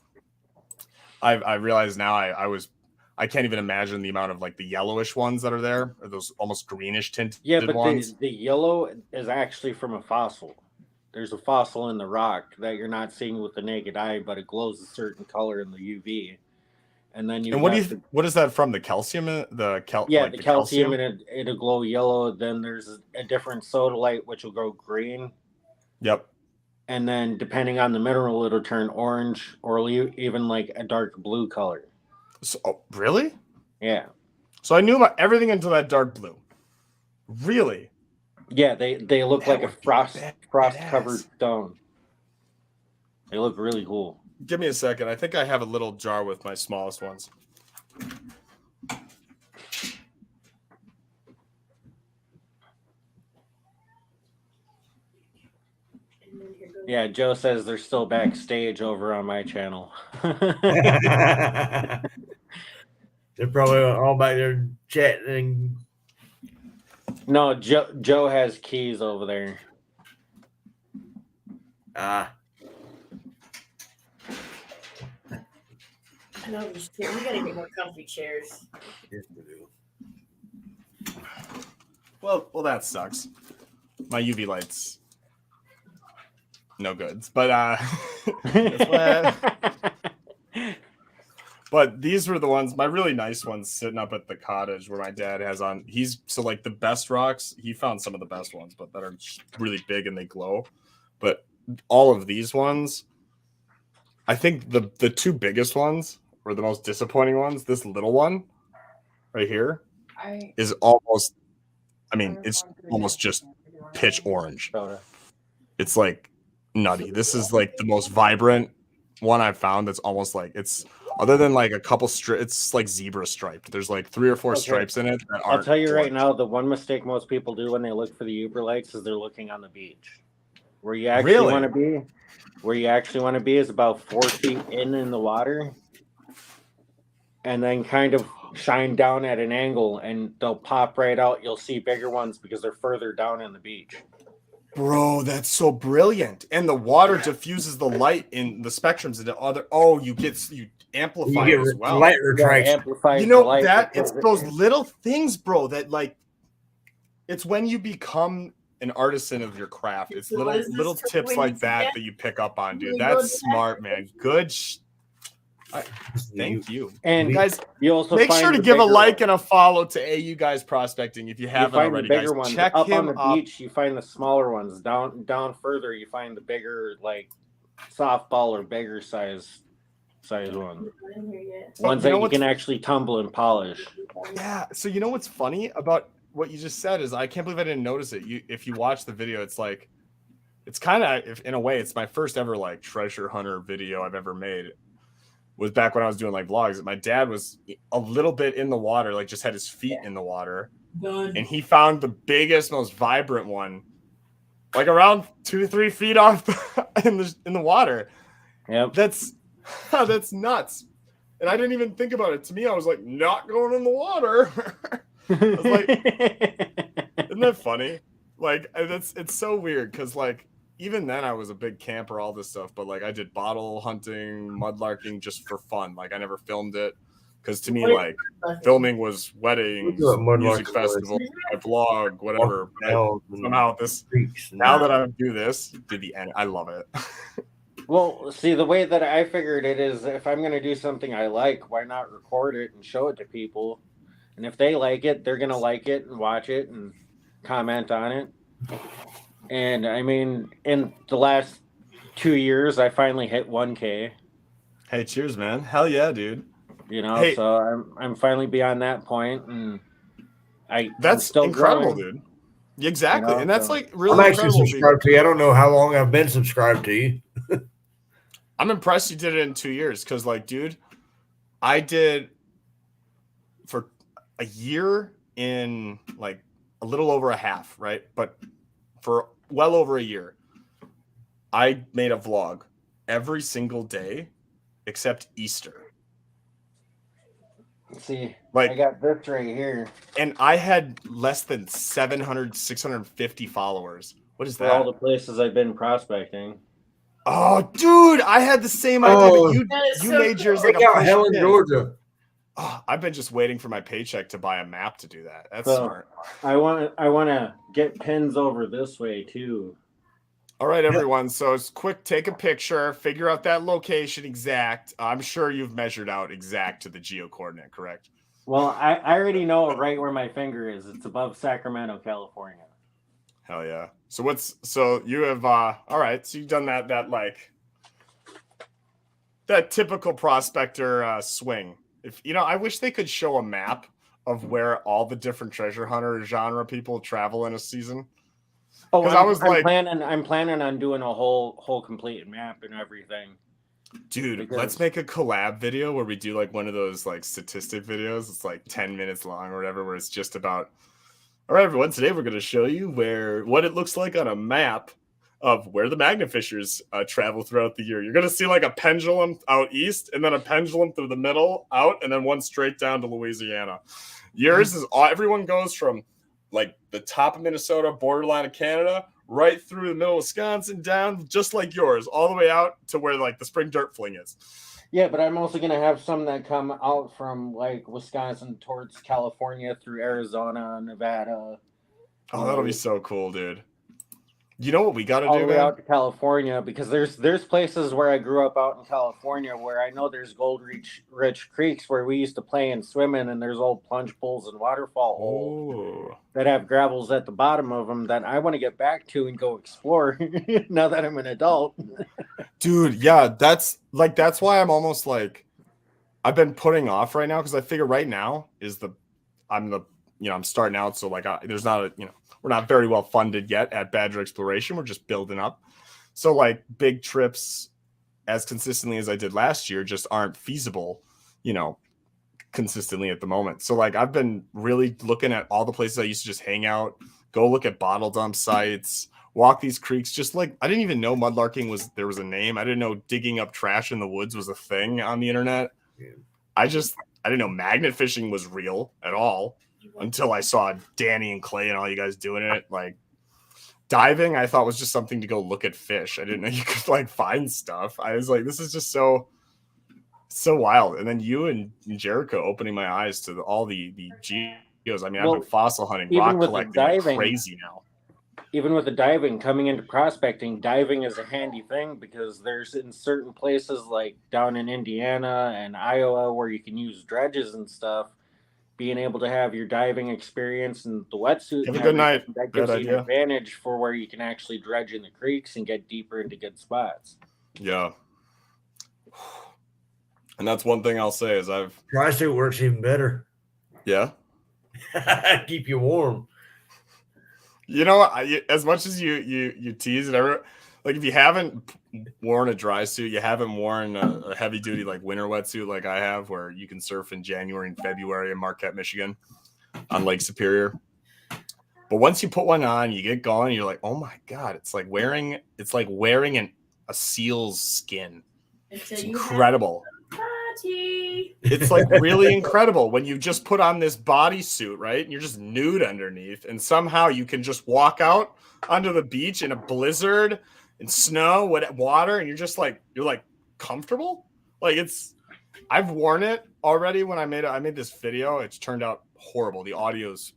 I realize now I can't even imagine the amount of like the yellowish ones that are there, or those almost greenish tinted ones. The yellow is actually from a fossil. There's a fossil in the rock that you're not seeing with the naked eye, but it glows a certain color in the UV. And then you And what is that from? The calcium? The calcium, and it'll glow yellow. Then there's a different sodalite which will go green. Yep. And then depending on the mineral, it'll turn orange or even like a dark blue color. So, really? Yeah. So I knew about everything until that dark blue. Really? Yeah, they look like a frost covered stone. They look really cool. Give me a second. I think I have a little jar with my smallest ones. Yeah, Joe says they're still backstage over on my channel. They're probably all back there chatting. No, Joe has keys over there. No, just kidding. We gotta get more comfy chairs. Yes, we do. Well, that sucks. My UV lights, no goods. But but these were the ones, my really nice ones, sitting up at the cottage where my dad has on. Like the best rocks. He found some of the best ones, but that are really big and they glow. But all of these ones, I think the two biggest ones were the most disappointing ones. This little one right here is almost, it's almost just pitch orange. It's like nutty. This is like the most vibrant one I've found. That's almost like, it's other than like a couple it's like zebra striped. There's like 3 or 4 stripes in it. I'll tell you right now, the one mistake most people do when they look for the Uber lights is they're looking on the beach. Where you actually want to be, is about 4 feet in the water, and then kind of shine down at an angle, and they'll pop right out. You'll see bigger ones because they're further down in the beach. Bro, that's so brilliant. And the water diffuses the light in the spectrums into other. Oh, you amplify it as well. Light retraction. It's those little things, bro, that like, it's when you become an artisan of your craft. It's little tips like that you pick up on, dude. That's smart, man. Good. Thank you. And guys, you also make sure to give a like and a follow to AU Guys Prospecting if you haven't already. The bigger guys, ones. check up him on the up. beach. You find the smaller ones. Down further, you find the bigger, like softball or bigger size ones. Ones that you can actually tumble and polish. Yeah. So you know what's funny about what you just said is I can't believe I didn't notice it. If you watch the video, it's like, it's kind of, in a way, it's my first ever like treasure hunter video I've ever made. Was back when I was doing like vlogs. My dad was a little bit in the water, like just had his feet in the water, and he found the biggest, most vibrant one, like around 2-3 feet off in the water. Yep. That's nuts. And I didn't even think about it. To me, I was like, not going in the water. I was like, isn't that funny? Like, it's so weird because like even then I was a big camper, all this stuff, but like I did bottle hunting, mudlarking just for fun. Like I never filmed it because to me, like filming was weddings, music festivals, my vlog, whatever. Somehow now that I do this, to the end, I love it. Well, see, the way that I figured it is if I'm going to do something I like, why not record it and show it to people? And if they like it, they're going to like it and watch it and comment on it. And I mean, in the last 2 years, I finally hit 1K. Hey, cheers, man. Hell yeah, dude. You know, so I'm finally beyond that point, and that's still incredible, growing. Dude. Exactly. You know, and that's like really I'm actually subscribed to you. I don't know how long I've been subscribed to you. I'm impressed you did it in 2 years because, like, dude, I did for a year in like a little over a half, right? But for well over a year, I made a vlog every single day except Easter. See, like I got this right here. And I had less than 700, 650 followers. What is that? For all the places I've been prospecting. Oh, dude, I had the same idea, but you made yours like a Helen, Georgia. Oh, I've been just waiting for my paycheck to buy a map to do that. That's smart. I want to get pins over this way too. All right, everyone. So it's quick. Take a picture. Figure out that location exact. I'm sure you've measured out exact to the geo coordinate, correct? Well, I already know right where my finger is. It's above Sacramento, California. Hell yeah. So you have all right, so you've done that like that typical prospector swing. If I wish they could show a map of where all the different treasure hunter genre people travel in a season. Oh, I'm I'm planning on doing a whole complete map and everything. Dude, Because- let's make a collab video where we do like one of those like statistic videos. It's like 10 minutes long or whatever, where it's just about, all right, everyone, today we're going to show you what it looks like on a map of where the magnafishers travel throughout the year. You're going to see like a pendulum out east, and then a pendulum through the middle out, and then one straight down to Louisiana. Yours is everyone goes from like the top of Minnesota, borderline of Canada, right through the middle of Wisconsin, down just like yours, all the way out to where like the spring dirt fling is. Yeah, but I'm also gonna have some that come out from like Wisconsin towards California through Arizona, Nevada. Oh, that'll be so cool, dude. You know what we got to all do, the way man? out to California, because there's places where I grew up out in California where I know there's rich creeks where we used to play and swim in, and there's old plunge pools and waterfall holes that have gravels at the bottom of them that I want to get back to and go explore now that I'm an adult. Dude, yeah, that's why I'm almost like I've been putting off right now, because I figure right now I'm starting out, so like there's not we're not very well funded yet at Badger Exploration. We're just building up. So like big trips as consistently as I did last year just aren't feasible, consistently at the moment. So like I've been really looking at all the places I used to just hang out, go look at bottle dump sites, walk these creeks. Just like I didn't even know mudlarking there was a name. I didn't know digging up trash in the woods was a thing on the internet. I didn't know magnet fishing was real at all until I saw Danny and Clay and all you guys doing it. Like diving, I thought was just something to go look at fish. I didn't know you could like find stuff. I was like, this is just so wild. And then you and Jericho opening my eyes to all the geos. I mean, I've been fossil hunting, rock collecting like crazy now. Even with the diving, coming into prospecting, diving is a handy thing because there's in certain places like down in Indiana and Iowa where you can use dredges and stuff. Being able to have your diving experience and the wetsuit. Have a good night. That gives you an advantage for where you can actually dredge in the creeks and get deeper into good spots. Yeah. And that's one thing I'll say is dry suit works even better. Yeah. Keep you warm. As much as you tease it, like if you haven't worn a dry suit, you haven't worn a heavy duty like winter wetsuit like I have, where you can surf in January and February in Marquette, Michigan, on Lake Superior. But once you put one on, you get going, you're like, oh my god, it's like wearing a seal's skin. It's incredible. It's like really incredible when you just put on this bodysuit, right? And you're just nude underneath, and somehow you can just walk out onto the beach in a blizzard and snow, water, and you're like comfortable. Like I've worn it already when I made this video. It's turned out horrible. The audio's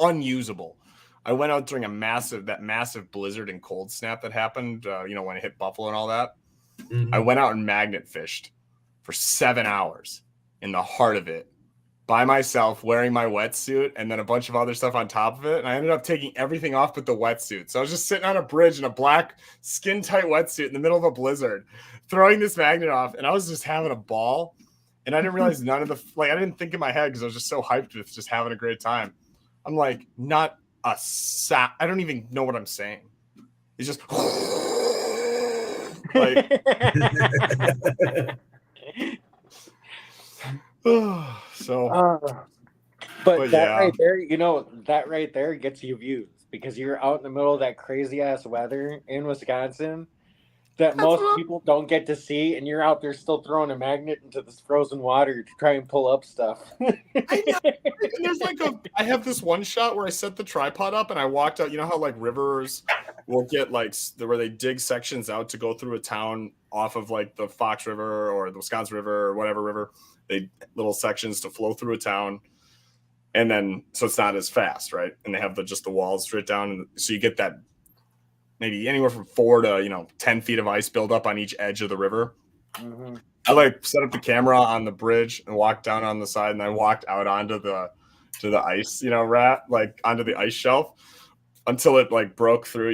unusable. I went out during that massive blizzard and cold snap that happened, when it hit Buffalo and all that. Mm-hmm. I went out and magnet fished for 7 hours in the heart of it by myself, wearing my wetsuit and then a bunch of other stuff on top of it. And I ended up taking everything off but the wetsuit. So I was just sitting on a bridge in a black skin tight wetsuit in the middle of a blizzard, throwing this magnet off. And I was just having a ball. And I didn't realize I didn't think in my head because I was just so hyped with just having a great time. I'm like, not a sap. I don't even know what I'm saying. It's just like, but that right there, that right there gets you views because you're out in the middle of that crazy ass weather in Wisconsin that most people don't get to see, and you're out there still throwing a magnet into this frozen water to try and pull up stuff. I know. And there's I have this one shot where I set the tripod up and I walked out. You know how like rivers will get like where they dig sections out to go through a town off of like the Fox River or the Wisconsin River or whatever river, they little sections to flow through a town. And then, so it's not as fast, right? And they have just the walls straight down. And so you get that maybe anywhere from 4 to 10 feet of ice build up on each edge of the river. Mm-hmm. I like set up the camera on the bridge and walked down on the side, and I walked out onto the ice, like onto the ice shelf until it like broke through,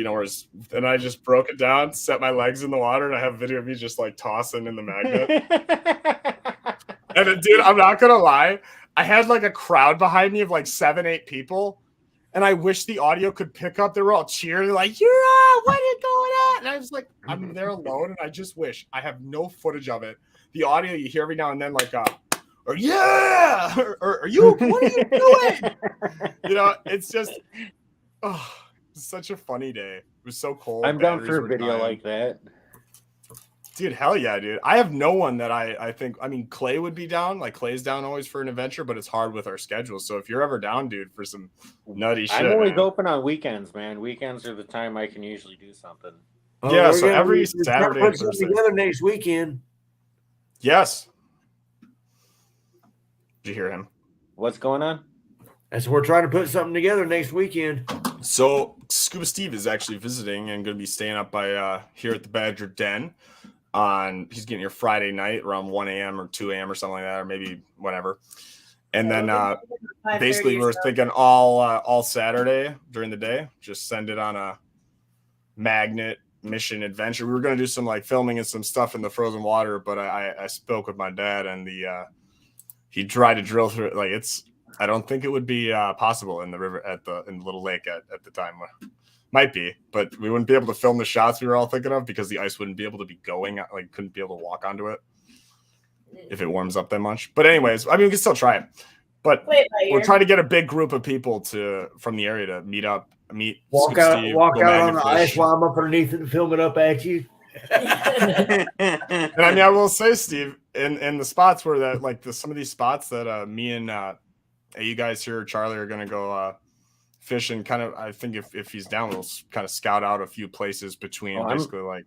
and I just broke it down, set my legs in the water, and I have a video of me just like tossing in the magnet. And then, dude, I'm not gonna lie, I had like a crowd behind me of like 7-8 people, and I wish the audio could pick up. They were all cheering, like, "You're on! What is going on?" And I was like, I'm there alone, and I just wish I have no footage of it. The audio you hear every now and then, like, or yeah, or are you? What are you doing? It's just, it's such a funny day. It was so cold. I'm down for a video like that. Dude, hell yeah, dude. I have no one that I think, Clay would be down. Like, Clay's down always for an adventure, but it's hard with our schedule. So if you're ever down, dude, for some nutty shit. I'm always open on weekends, man. Weekends are the time I can usually do something. Yeah, so every Saturday and put something Thursday. together next weekend. Yes. Did you hear him? What's going on? That's we're trying to put something together next weekend. So Scuba Steve is actually visiting and going to be staying up by here at the Badger Den. He's getting here Friday night around 1 a.m. or 2 a.m. or something like that, or maybe whatever. And then basically we're thinking all Saturday during the day, just send it on a magnet mission adventure. We were going to do some like filming and some stuff in the frozen water, but I spoke with my dad, and he tried to drill through it. Like, I don't think it would be possible in the river in the little lake at the time. Might be, but we wouldn't be able to film the shots we were all thinking of because the ice wouldn't be able to be going, like couldn't be able to walk onto it if it warms up that much. But anyways, we can still try it. But we're trying to get a big group of people from the area to meet Walk out on the ice while I'm up underneath it and film it up at you. And I will say, Steve, in the spots where that, like some of these spots that me and you guys here, Charlie, are gonna go fishing. Kind of, I think if he's down, we'll kind of scout out a few places between basically like.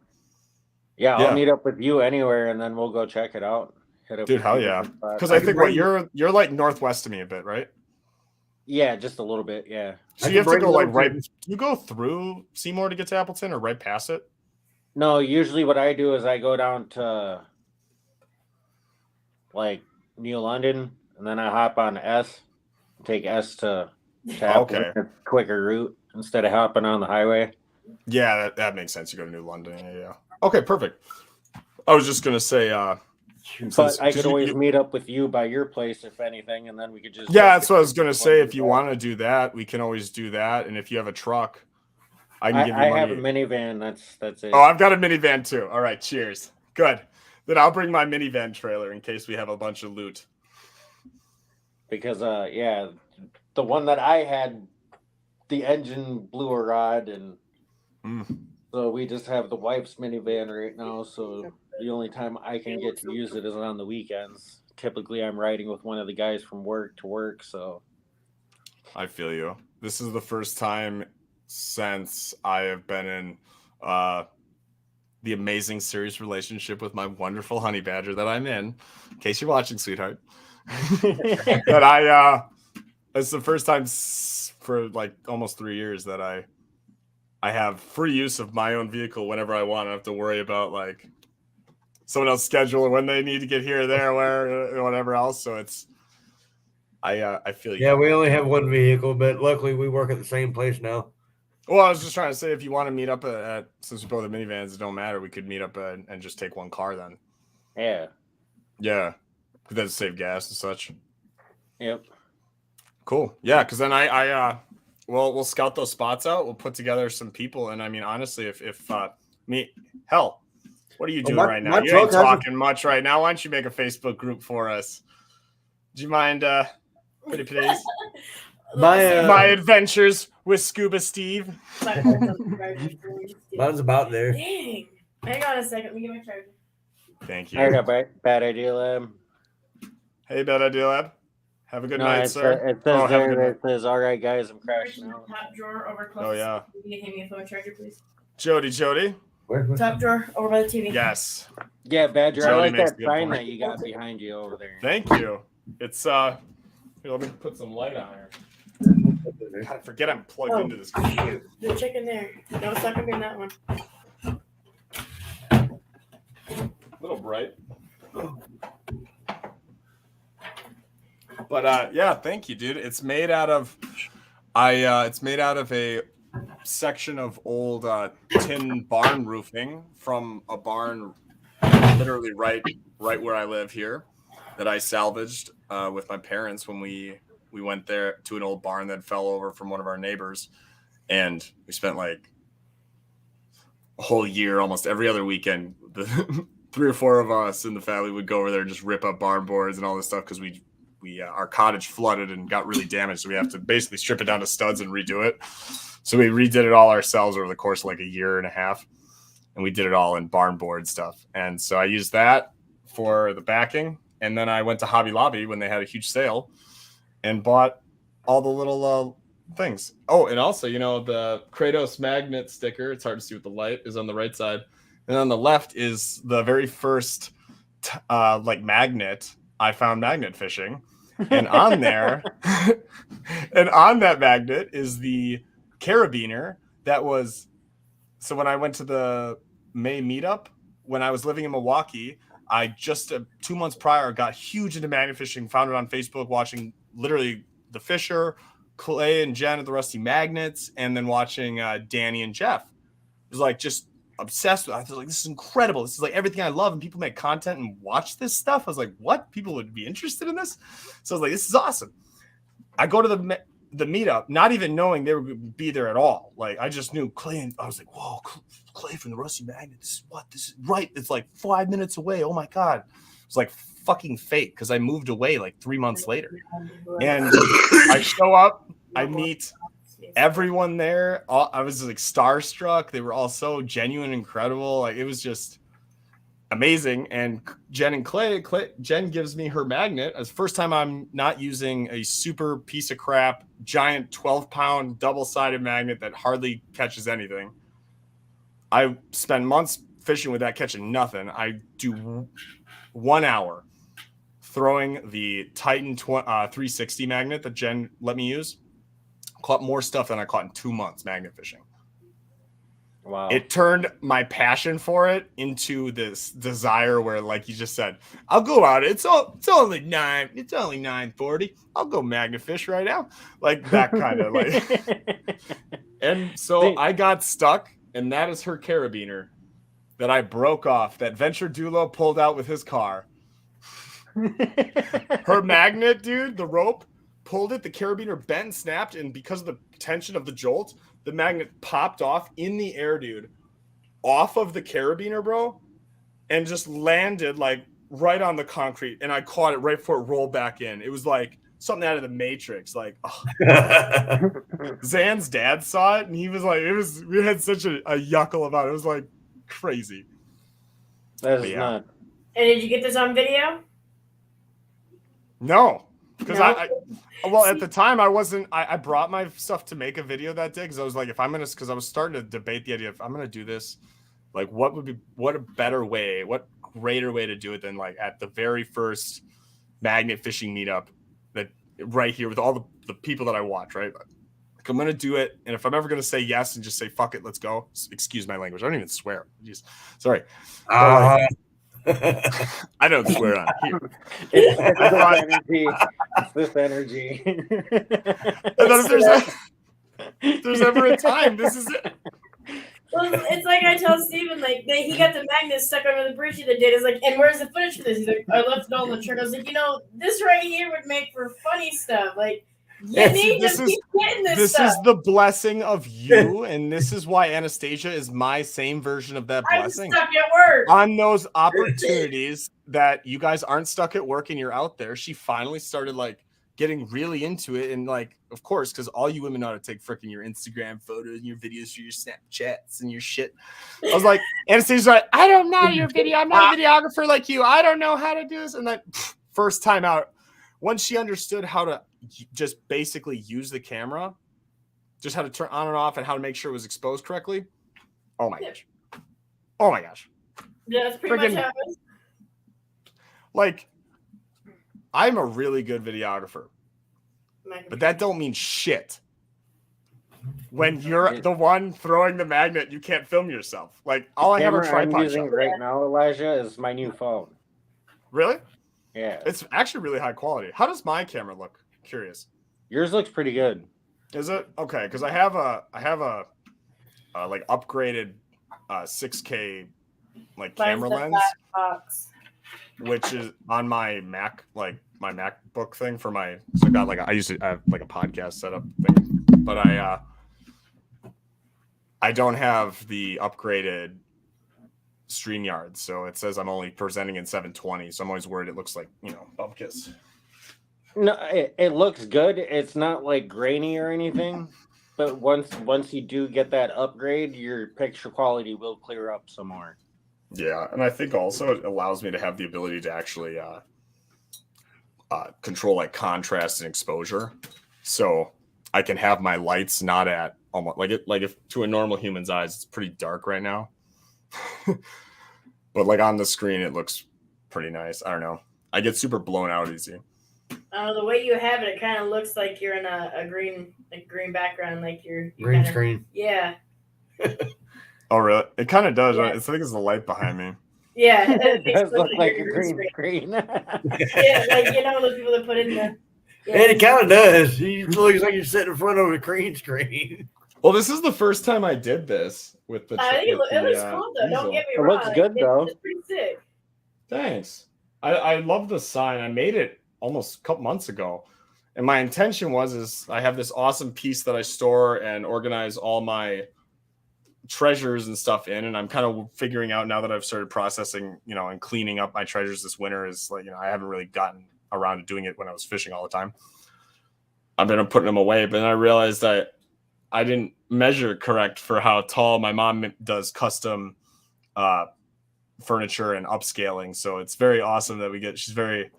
Yeah, I'll meet up with you anywhere, and then we'll go check it out. Dude, hell yeah! Because I think you're like northwest of me a bit, right? Yeah, just a little bit. Yeah. So you have to go like right. You go through Seymour to get to Appleton, or right past it? No, usually what I do is I go down to like New London, and then I hop on S, take S to Appleton, a quicker route instead of hopping on the highway. Yeah, that makes sense. You go to New London. Yeah. Okay, perfect. I was just gonna say, but I could always meet up with you by your place if anything, and then we could just. Yeah, that's what I was gonna say. If you want to do that, we can always do that. And if you have a truck, I can give you money. I have a minivan. That's it. Oh, I've got a minivan too. All right, cheers. Good. Then I'll bring my minivan trailer in case we have a bunch of loot. Because the one that I had, the engine blew a rod, and so we just have the wife's minivan right now. So the only time I can get to use it is on the weekends. Typically, I'm riding with one of the guys from work to work. So I feel you. This is the first time since I have been in the amazing serious relationship with my wonderful honey badger that I'm in case you're watching, sweetheart. That it's the first time for like almost 3 years that I have free use of my own vehicle whenever I want. I don't have to worry about like someone else's schedule or when they need to get here, there, where, or whatever else. So it's I feel you. Yeah, we only have one vehicle, but luckily we work at the same place now. Well, I was just trying to say, if you want to meet up at since we both have minivans, it don't matter. We could meet up and just take one car then. Yeah. Yeah. Because that'd save gas and such. Yep. Cool. Yeah, because then we'll scout those spots out. We'll put together some people, and I mean, honestly, if hell, what are you doing right now? You ain't talking much right now. Why don't you make a Facebook group for us? Do you mind, pretty please? My adventures with Scuba Steve. Mine's about there. Dang. Hang on a second. Let me get my charger. Thank you. I got bad idea, Lab. Hey, Bad Idea Lab. Have a good night, sir. It says it says, all right, guys, I'm crashing out. Top drawer over close. Oh, yeah. Can you hand me a phone charger, please? Jody. Where? Top drawer over by the TV. Yes. Yeah, Badger, Jody I like makes that a good sign point. that you got behind you over there. Thank you. It's here, let me put some light on here. God, I forget I'm plugged into this computer. The chicken there. No, it's not gonna be in that one. A little bright. But yeah, thank you, dude. It's made out of a section of old tin barn roofing from a barn literally right where I live here that I salvaged with my parents when we went there to an old barn that fell over from one of our neighbors, and we spent like a whole year, almost every other weekend. The 3 or 4 of us in the family would go over there and just rip up barn boards and all this stuff because we our cottage flooded and got really damaged, so we have to basically strip it down to studs and redo it. So we redid it all ourselves over the course of like a year and a half, and we did it all in barn board stuff. And so I used that for the backing, and then I went to Hobby Lobby when they had a huge sale and bought all the little things. Oh, and also, you know, the Kratos magnet sticker, it's hard to see with the light, is on the right side, and on the left is the very first like magnet I found magnet fishing. And on there, and on that magnet is the carabiner that was. So when I went to the May meetup, when I was living in Milwaukee, I just 2 months prior got huge into magnet fishing, found it on Facebook, watching literally the Fisher, Clay and Jen at the Rusty Magnets, and then watching Danny and Jeff. It was like just obsessed with it. I was like, this is incredible. This is like everything I love, and people make content and watch this stuff. I was like, what? People would be interested in this? So I was like, this is awesome. I go to the meetup, not even knowing they would be there at all. Like, I just knew Clay, and I was like, whoa, Clay from the Rusty Magnet. This is right. It's like 5 minutes away. Oh my God. It's like fucking fate because I moved away like 3 months later. And I show up, I meet everyone there. I was like starstruck. They were all so genuine, incredible. Like, it was just amazing. And Jen and Clay, Jen gives me her magnet. It's the first time I'm not using a super piece of crap, giant 12-pound double-sided magnet that hardly catches anything. I spent months fishing with that, catching nothing. I do 1 hour throwing the Titan 360 magnet that Jen let me use. Caught more stuff than I caught in 2 months magnet fishing. Wow. It turned my passion for it into this desire where, like you just said, I'll go out. It's only 9:40. I'll go magnet fish right now. Like that kind of like. And so I got stuck, and that is her carabiner that I broke off, that Venture Dulo pulled out with his car. Her magnet, dude, the rope, pulled it, the carabiner bent and snapped, and because of the tension of the jolt, the magnet popped off in the air, dude, off of the carabiner, bro, and just landed like right on the concrete, and I caught it right before it rolled back in. It was like something out of the Matrix. Like, oh. Zan's dad saw it, and he was like, we had such a yuckle about it. It was like crazy. That is not. And did you get this on video? No, because No? at the time I brought my stuff to make a video that day because I was like, because I was starting to debate the idea of, if I'm gonna do this, like what a better way, what greater way to do it than like at the very first magnet fishing meetup that right here with all the people that I watch, right? Like, I'm gonna do it, and if I'm ever gonna say yes and just say fuck it, let's go. Excuse my language. I don't even swear. Jeez. Sorry. I don't swear on here. It's this energy. And then if there's ever a time, this is it. Well, it's like I tell Steven, like he got the magnet stuck under the bridge the other day. It's like, and where's the footage for this? He's like, I left it all in the truck. I was like, this right here would make for funny stuff. Like, you need to keep getting this stuff. This is the blessing of you, and this is why Anastasia is my same version of that blessing. I'm stuck at work. On those opportunities that you guys aren't stuck at work and you're out there, she finally started like getting really into it, and like, of course, because all you women know how to take freaking your Instagram photos and your videos for your Snapchats and your shit. I was like, Anastasia's like, I don't know your video. I'm not a videographer like you. I don't know how to do this. And then first time out, once she understood how to just basically use the camera, just how to turn on and off and how to make sure it was exposed correctly. Oh my gosh. Oh my gosh. Yeah, that's pretty much how it is. Like, I'm a really good videographer. but that don't mean shit. When you're the one throwing the magnet, you can't film yourself. Like all I have are Camera I'm tripod using shots. right now, Elijah, is my new phone. Really? Yeah. It's actually really high quality. How does my camera look? Curious. Yours looks pretty good. Is it? Okay, because I have a like upgraded 6K like camera lens, which is on my Mac, like my MacBook thing for my. So I got like I have like a podcast setup thing, but I don't have the upgraded StreamYard, so it says I'm only presenting in 720. So I'm always worried it looks like bupkis. No, it looks good. It's not like grainy or anything, but once you do get that upgrade, your picture quality will clear up some more. Yeah, and I think also it allows me to have the ability to actually control like contrast and exposure, so I can have my lights not at almost like if to a normal human's eyes it's pretty dark right now, but like on the screen it looks pretty nice. I don't know. I get super blown out easy. The way you have it, it kind of looks like you're in a green background, like you're Green kinda, screen. Yeah. Oh really? It kind of does. Yeah. Right? I think it's the light behind me. Yeah. It does look like a green screen. Yeah, like those people that put in the. Yeah. And it kind of does. It looks like you're sitting in front of a green screen. Well, this is the first time I did this with the. I think it looks cool though. Don't get me It wrong. looks good, though. It's pretty sick. Thanks. I love the sign. I made it almost a couple months ago. And my intention is I have this awesome piece that I store and organize all my treasures and stuff in. And I'm kind of figuring out now that I've started processing, and cleaning up my treasures this winter is like, I haven't really gotten around to doing it when I was fishing all the time. I've been putting them away, but then I realized that I didn't measure correct for how tall. My mom does custom furniture and upscaling, so it's very awesome that she's very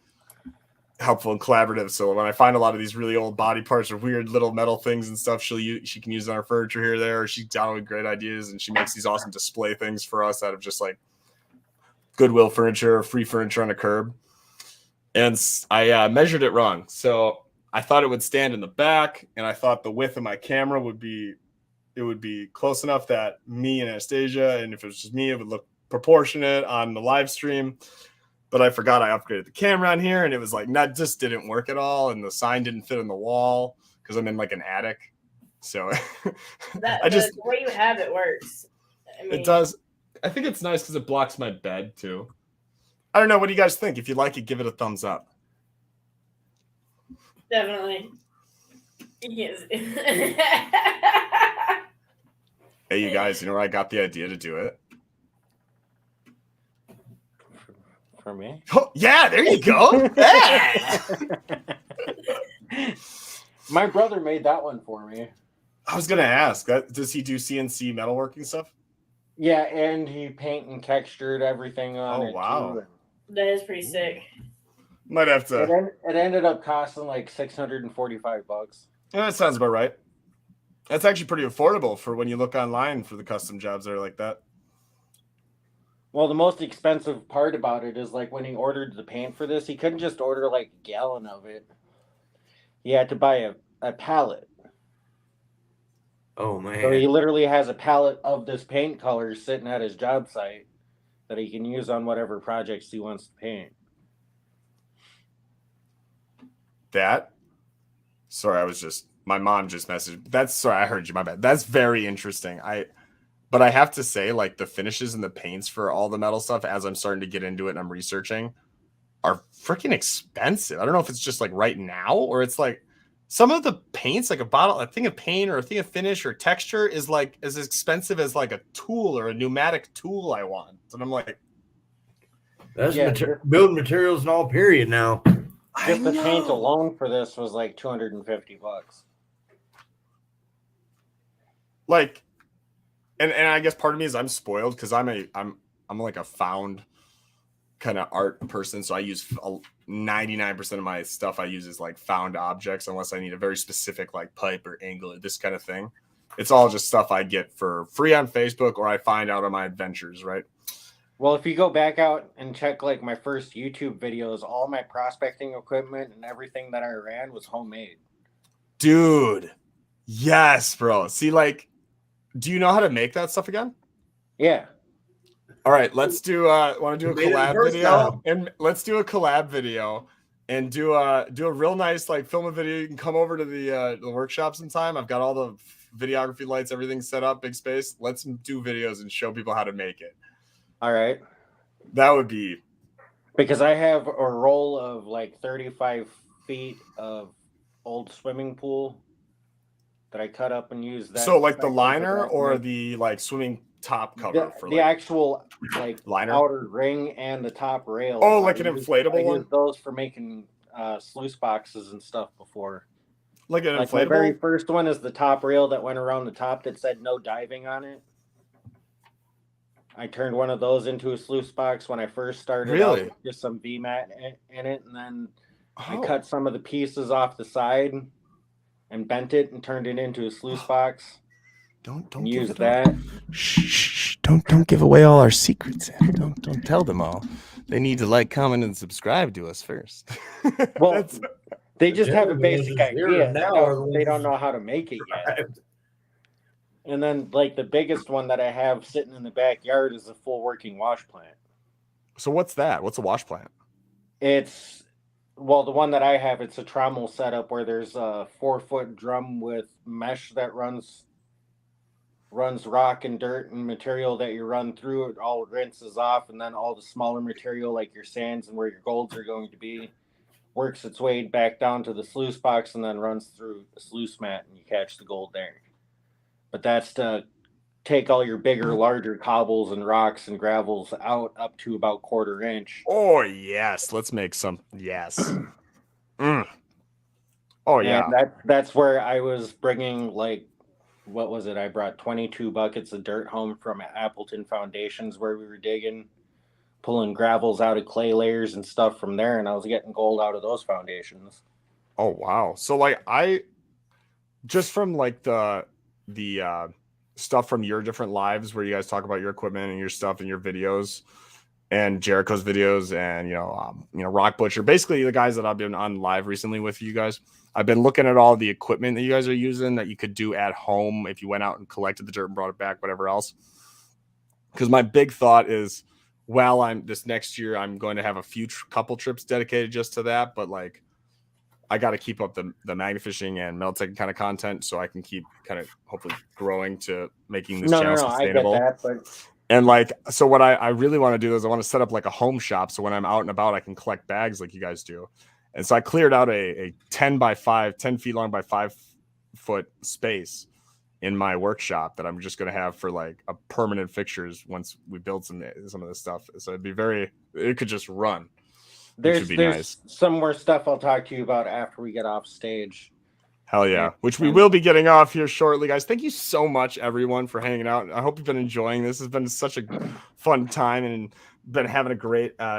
helpful and collaborative. So when I find a lot of these really old body parts or weird little metal things and stuff, she can use on her furniture here or there, or she's down with great ideas, and she makes these awesome display things for us out of just like Goodwill furniture, free furniture on a curb. And I measured it wrong, so I thought it would stand in the back, and I thought the width of my camera would be close enough that me and Anastasia, and if it was just me, it would look proportionate on the live stream. But I forgot I upgraded the camera on here, and it was like just didn't work at all, and the sign didn't fit in the wall because I'm in like an attic. So the way you have it works. It does. I think it's nice because it blocks my bed too. I don't know. What do you guys think? If you like it, give it a thumbs up. Definitely. Yes. Hey, you guys, where I got the idea to do it? For me? Oh, yeah, there you go. Yeah. My brother made that one for me. I was going to ask, does he do CNC metalworking stuff? Yeah, and he paint and textured everything on it. Oh, wow. Too. That is pretty sick. Might have to. It ended up costing like $645. Yeah, that sounds about right. That's actually pretty affordable for when you look online for the custom jobs that are like that. Well, the most expensive part about it is like when he ordered the paint for this, he couldn't just order like a gallon of it. He had to buy a pallet. Oh, man. So he literally has a pallet of this paint color sitting at his job site that he can use on whatever projects he wants to paint. My mom just messaged. I heard you, my bad. That's very interesting. But I have to say, like, the finishes and the paints for all the metal stuff, as I'm starting to get into it and I'm researching, are freaking expensive. I don't know if it's just like right now or it's like some of the paints, like a thing of paint or a thing of finish or texture is like as expensive as like a tool or a pneumatic tool I want. And I'm like, that's building materials and all period now. Just the paint alone for this was like $250. Like, and I guess part of me is I'm spoiled because I'm like a found kind of art person, so I use 99% of my stuff I use is like found objects, unless I need a very specific like pipe or angle or this kind of thing. It's all just stuff I get for free on Facebook or I find out on my adventures, right? Well, if you go back out and check like my first YouTube videos, all my prospecting equipment and everything that I ran was homemade. Dude. Yes, bro. See, like, do you know how to make that stuff again? Yeah. All right, let's do want to do a We made it the collab first video time. and let's do a collab video and do a real nice like film a video. You can come over to the workshop sometime. I've got all the videography lights, everything set up, big space. Let's do videos and show people how to make it. All right. That would be Because I have a roll of like 35 feet of old swimming pool that I cut up and used that. so like the section for liner that, or like, the like swimming top cover for the like actual like liner. outer ring and the top rail. Oh, like an I used inflatable one? used those for making sluice boxes and stuff before. Like an Like my very inflatable. first one is the top rail that went around the top that said no diving on it. I turned one of those into a sluice box when I first started Really? out with just some VMAT in it, and then I Oh. cut some of the pieces off the side and bent it and turned it into a sluice box Don't and give used it up. that. Shh, don't give away all our secrets. Don't tell them all. They need to like, comment, and subscribe to us first. Well, That's- they just have a general basic users here idea. now They are don't, the they don't ones- know how to make it yet. And then, like, the biggest one that I have sitting in the backyard is a full working wash plant. so what's that? What's a wash plant? It's, well, the one that I have, it's a trommel setup where there's a 4-foot drum with mesh that runs rock and dirt and material that you run through. It all rinses off, and then all the smaller material, like your sands and where your golds are going to be, works its way back down to the sluice box and then runs through the sluice mat, and you catch the gold there. But that's to take all your bigger, larger cobbles and rocks and gravels out up to about 1/4 inch. Oh yes, let's make some. Yes. Mm. Oh yeah. And that's where I was bringing, like, what was it? I brought 22 buckets of dirt home from Appleton Foundations where we were digging, pulling gravels out of clay layers and stuff from there, and I was getting gold out of those foundations. Oh wow. So like I just from like the stuff from your different lives where you guys talk about your equipment and your stuff and your videos and Jericho's videos and Rock Butcher, basically the guys that I've been on live recently with you guys. I've been looking at all the equipment that you guys are using that you could do at home if you went out and collected the dirt and brought it back, whatever else. Because my big thought is, well, this next year I'm going to have a few couple trips dedicated just to that, but like I got to keep up the magnet fishing and metal taking kind of content so I can keep kind of hopefully growing to making this channel sustainable. I get that, but And like, so what I really want to do is I want to set up like a home shop. So when I'm out and about, I can collect bags like you guys do. And so I cleared out a 10 feet long by 5 foot space in my workshop that I'm just going to have for like a permanent fixtures once we build some of this stuff. So it could just run. there's Nice. some more stuff I'll talk to you about after we get off stage. Hell yeah. Which we will be getting off here shortly, guys. Thank you so much, everyone, for hanging out. I hope you've been enjoying this. It's been such a fun time and been having a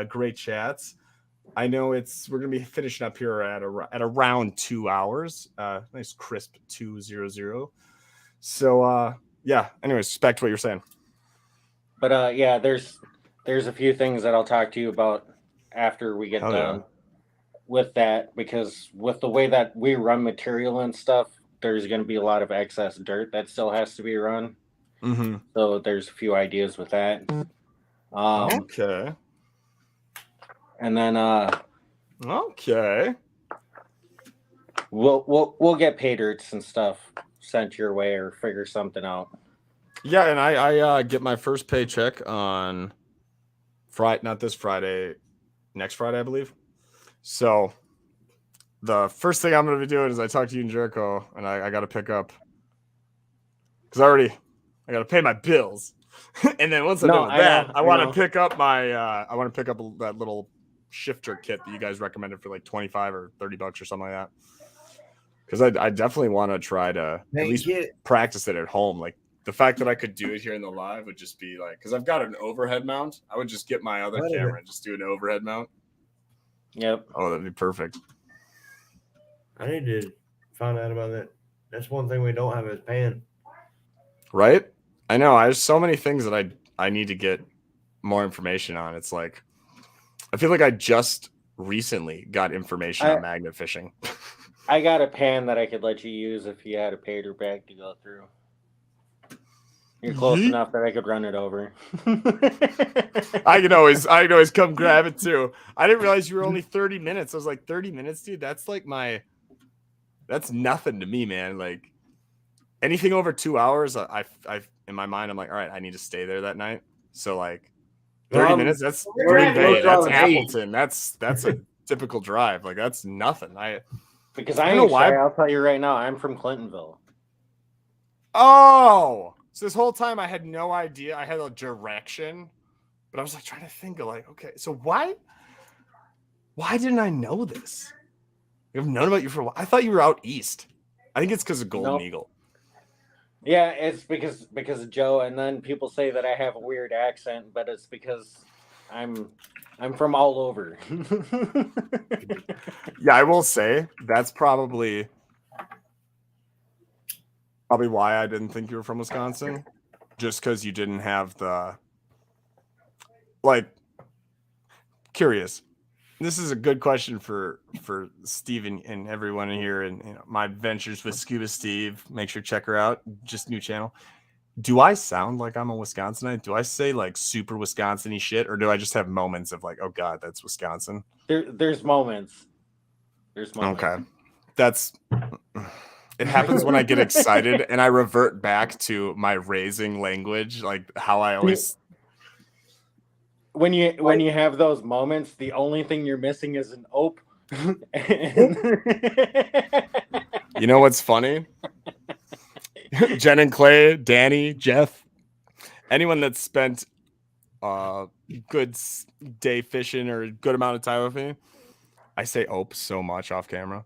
great chats. I know we're going to be finishing up here at around 2 hours. Nice crisp 2:00. So yeah, anyways, back to what you're saying. But yeah, there's a few things that I'll talk to you about after we get Hell done yeah. with that, because with the way that we run material and stuff, there's going to be a lot of excess dirt that still has to be run. Mm-hmm. So there's a few ideas with that. Okay. And then Okay. we'll get pay dirts and stuff sent your way or figure something out. Yeah, and I get my first paycheck on Friday, not this Friday, next Friday, I believe. So the first thing I'm going to be doing is I talk to you and Jericho, and I got to pick up because I got to pay my bills, and then once I'm done with that, I want to pick up that little shifter kit that you guys recommended for like $25 or $30 or something like that. Because I definitely want to try to at least practice it at home. Like the fact that I could do it here in the live would just be like, because I've got an overhead mount. I would just get my other camera and just do an overhead mount. Yep. Oh, that'd be perfect. I need to find out about that. That's one thing we don't have is pan. Right? I know. There's so many things that I need to get more information on. It's like, I feel like I just recently got information on magnet fishing. I got a pan that I could let you use if you had a pager bag to go through. You're close Yeet. enough that I could run it over. I can always come grab it too. I didn't realize you were only 30 minutes. I was like, 30 minutes, dude. That's like that's nothing to me, man. Like anything over 2 hours, I in my mind, I'm like, all right, I need to stay there that night. So like 30 minutes, that's Green Bay, that's Appleton. That's a typical drive. Like that's nothing. Because I I don't know ain't why. shy, I'll tell you right now, I'm from Clintonville. Oh, so this whole time I had no idea. I had a direction, but I was like trying to think of like, okay, so why didn't I know this? I've known about you for a while. I thought you were out east. I think it's because of Golden Nope. Eagle. Yeah, it's because of Joe, and then people say that I have a weird accent, but it's because I'm from all over. Yeah, I will say that's probably why I didn't think you were from Wisconsin, just because you didn't have the curious. This is a good question for Steven and everyone in here, and my adventures with Scuba Steve. Make sure to check her out. Just new channel. Do I sound like I'm a Wisconsinite? Do I say like super Wisconsin-y shit, or do I just have moments of like, oh god, that's Wisconsin? There's moments. There's moments. Okay, that's. It happens when I get excited and I revert back to my raising language, like how I always. When you have those moments, the only thing you're missing is an ope. You know what's funny? Jen and Clay, Danny, Jeff, anyone that's spent a good day fishing or a good amount of time with me, I say ope so much off camera.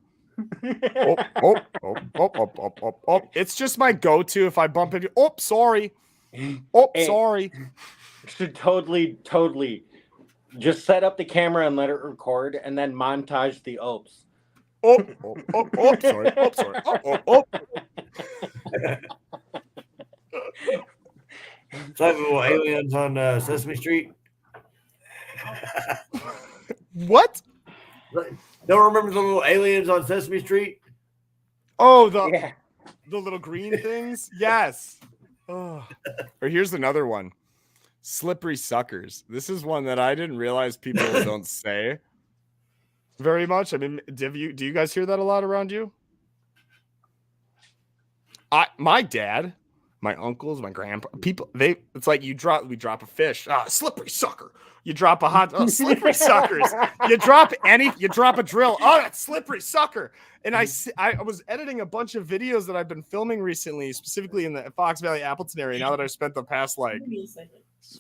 Oh. It's just my go-to if I bump into. Oh, sorry. Oh, Hey, sorry. Should totally just set up the camera and let it record, and then montage the opes. Oh, sorry. Oh, sorry. Oh. It's like little aliens on Sesame Street. What? Don't remember the little aliens on Sesame Street? Oh, Yeah. the little green things? Yes. Oh. Or here's another one. Slippery suckers. This is one that I didn't realize people don't say very much. I mean, do you guys hear that a lot around you? My dad, my uncles, my grandpa, people, it's like we drop a fish. Slippery sucker. You drop a slippery suckers. You drop a drill. Oh, that's slippery sucker. And I was editing a bunch of videos that I've been filming recently, specifically in the Fox Valley Appleton area. Now that I've spent the past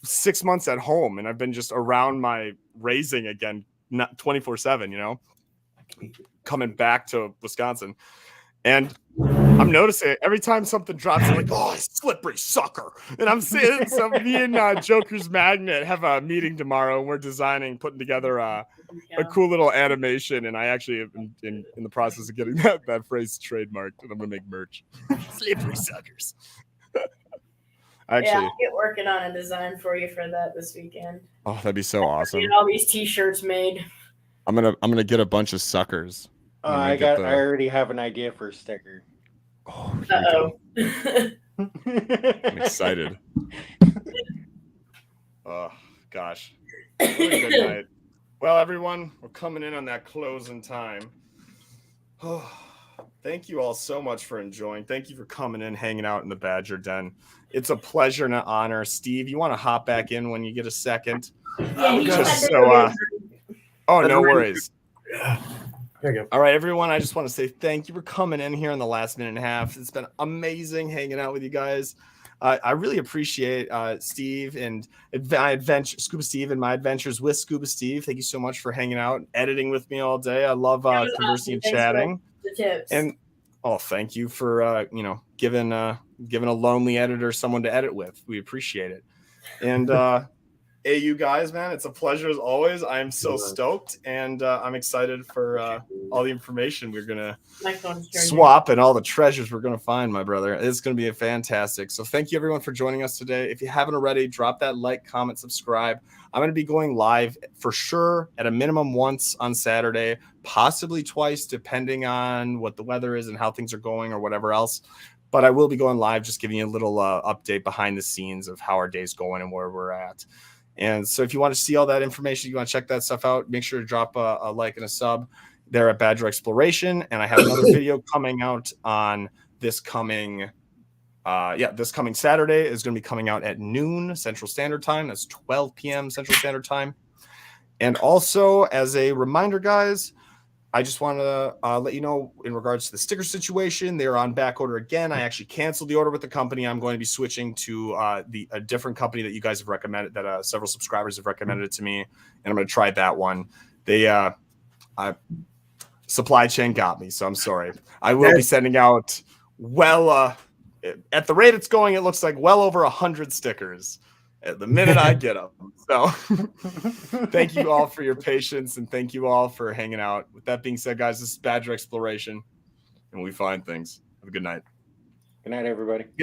6 months at home, and I've been just around my raising again, not 24/7, coming back to Wisconsin. And I'm noticing every time something drops, I'm like, oh, slippery sucker. And I'm saying, so me and Joker's Magnet have a meeting tomorrow. And we're putting together a cool little animation. And I actually have in the process of getting that phrase trademarked. And I'm going to make merch. Slippery suckers. I'll get working on a design for you for that this weekend. Oh, that'd be so awesome. Get all these t-shirts made. I'm gonna get a bunch of suckers. I already have an idea for a sticker. Oh, I'm excited. Oh gosh. What a good night. Well, everyone, we're coming in on that closing time. Oh, thank you all so much for enjoying. Thank you for coming in, hanging out in the Badger Den. It's a pleasure and an honor. Steve, you want to hop back in when you get a second? Yeah, no worries. There you go. All right, everyone. I just want to say thank you for coming in here in the last minute and a half. It's been amazing hanging out with you guys. I really appreciate Steve and Scuba Steve and my adventures with Scuba Steve. Thank you so much for hanging out and editing with me all day. I love conversing and chatting. The tips. And thank you for giving a lonely editor someone to edit with. We appreciate it. And Hey, you guys, man, it's a pleasure as always. I am so stoked, and I'm excited for all the information we're gonna swap and all the treasures we're gonna find, my brother. It's gonna be fantastic. So thank you everyone for joining us today. If you haven't already, drop that like, comment, subscribe. I'm gonna be going live for sure at a minimum once on Saturday, possibly twice, depending on what the weather is and how things are going or whatever else. But I will be going live, just giving you a little update behind the scenes of how our day's going and where we're at. And so if you want to see all that information, you want to check that stuff out, make sure to drop a like and a sub there at Badger Exploration. And I have another video coming out on this coming Saturday. Is going to be coming out at noon Central Standard Time. That's 12 p.m. Central Standard Time. And also, as a reminder, guys, I just want to let you know in regards to the sticker situation, they're on back order again. I actually canceled the order with the company. I'm going to be switching to a different company that you guys have recommended, that several subscribers have recommended it to me, and I'm going to try that one. Supply chain got me, so I'm sorry. I will be sending out at the rate it's going, it looks like well over 100 stickers at the minute I get them. So thank you all for your patience, and thank you all for hanging out. With that being said, guys, this is Badger Exploration, and we find things. Have a good night. Good night, everybody.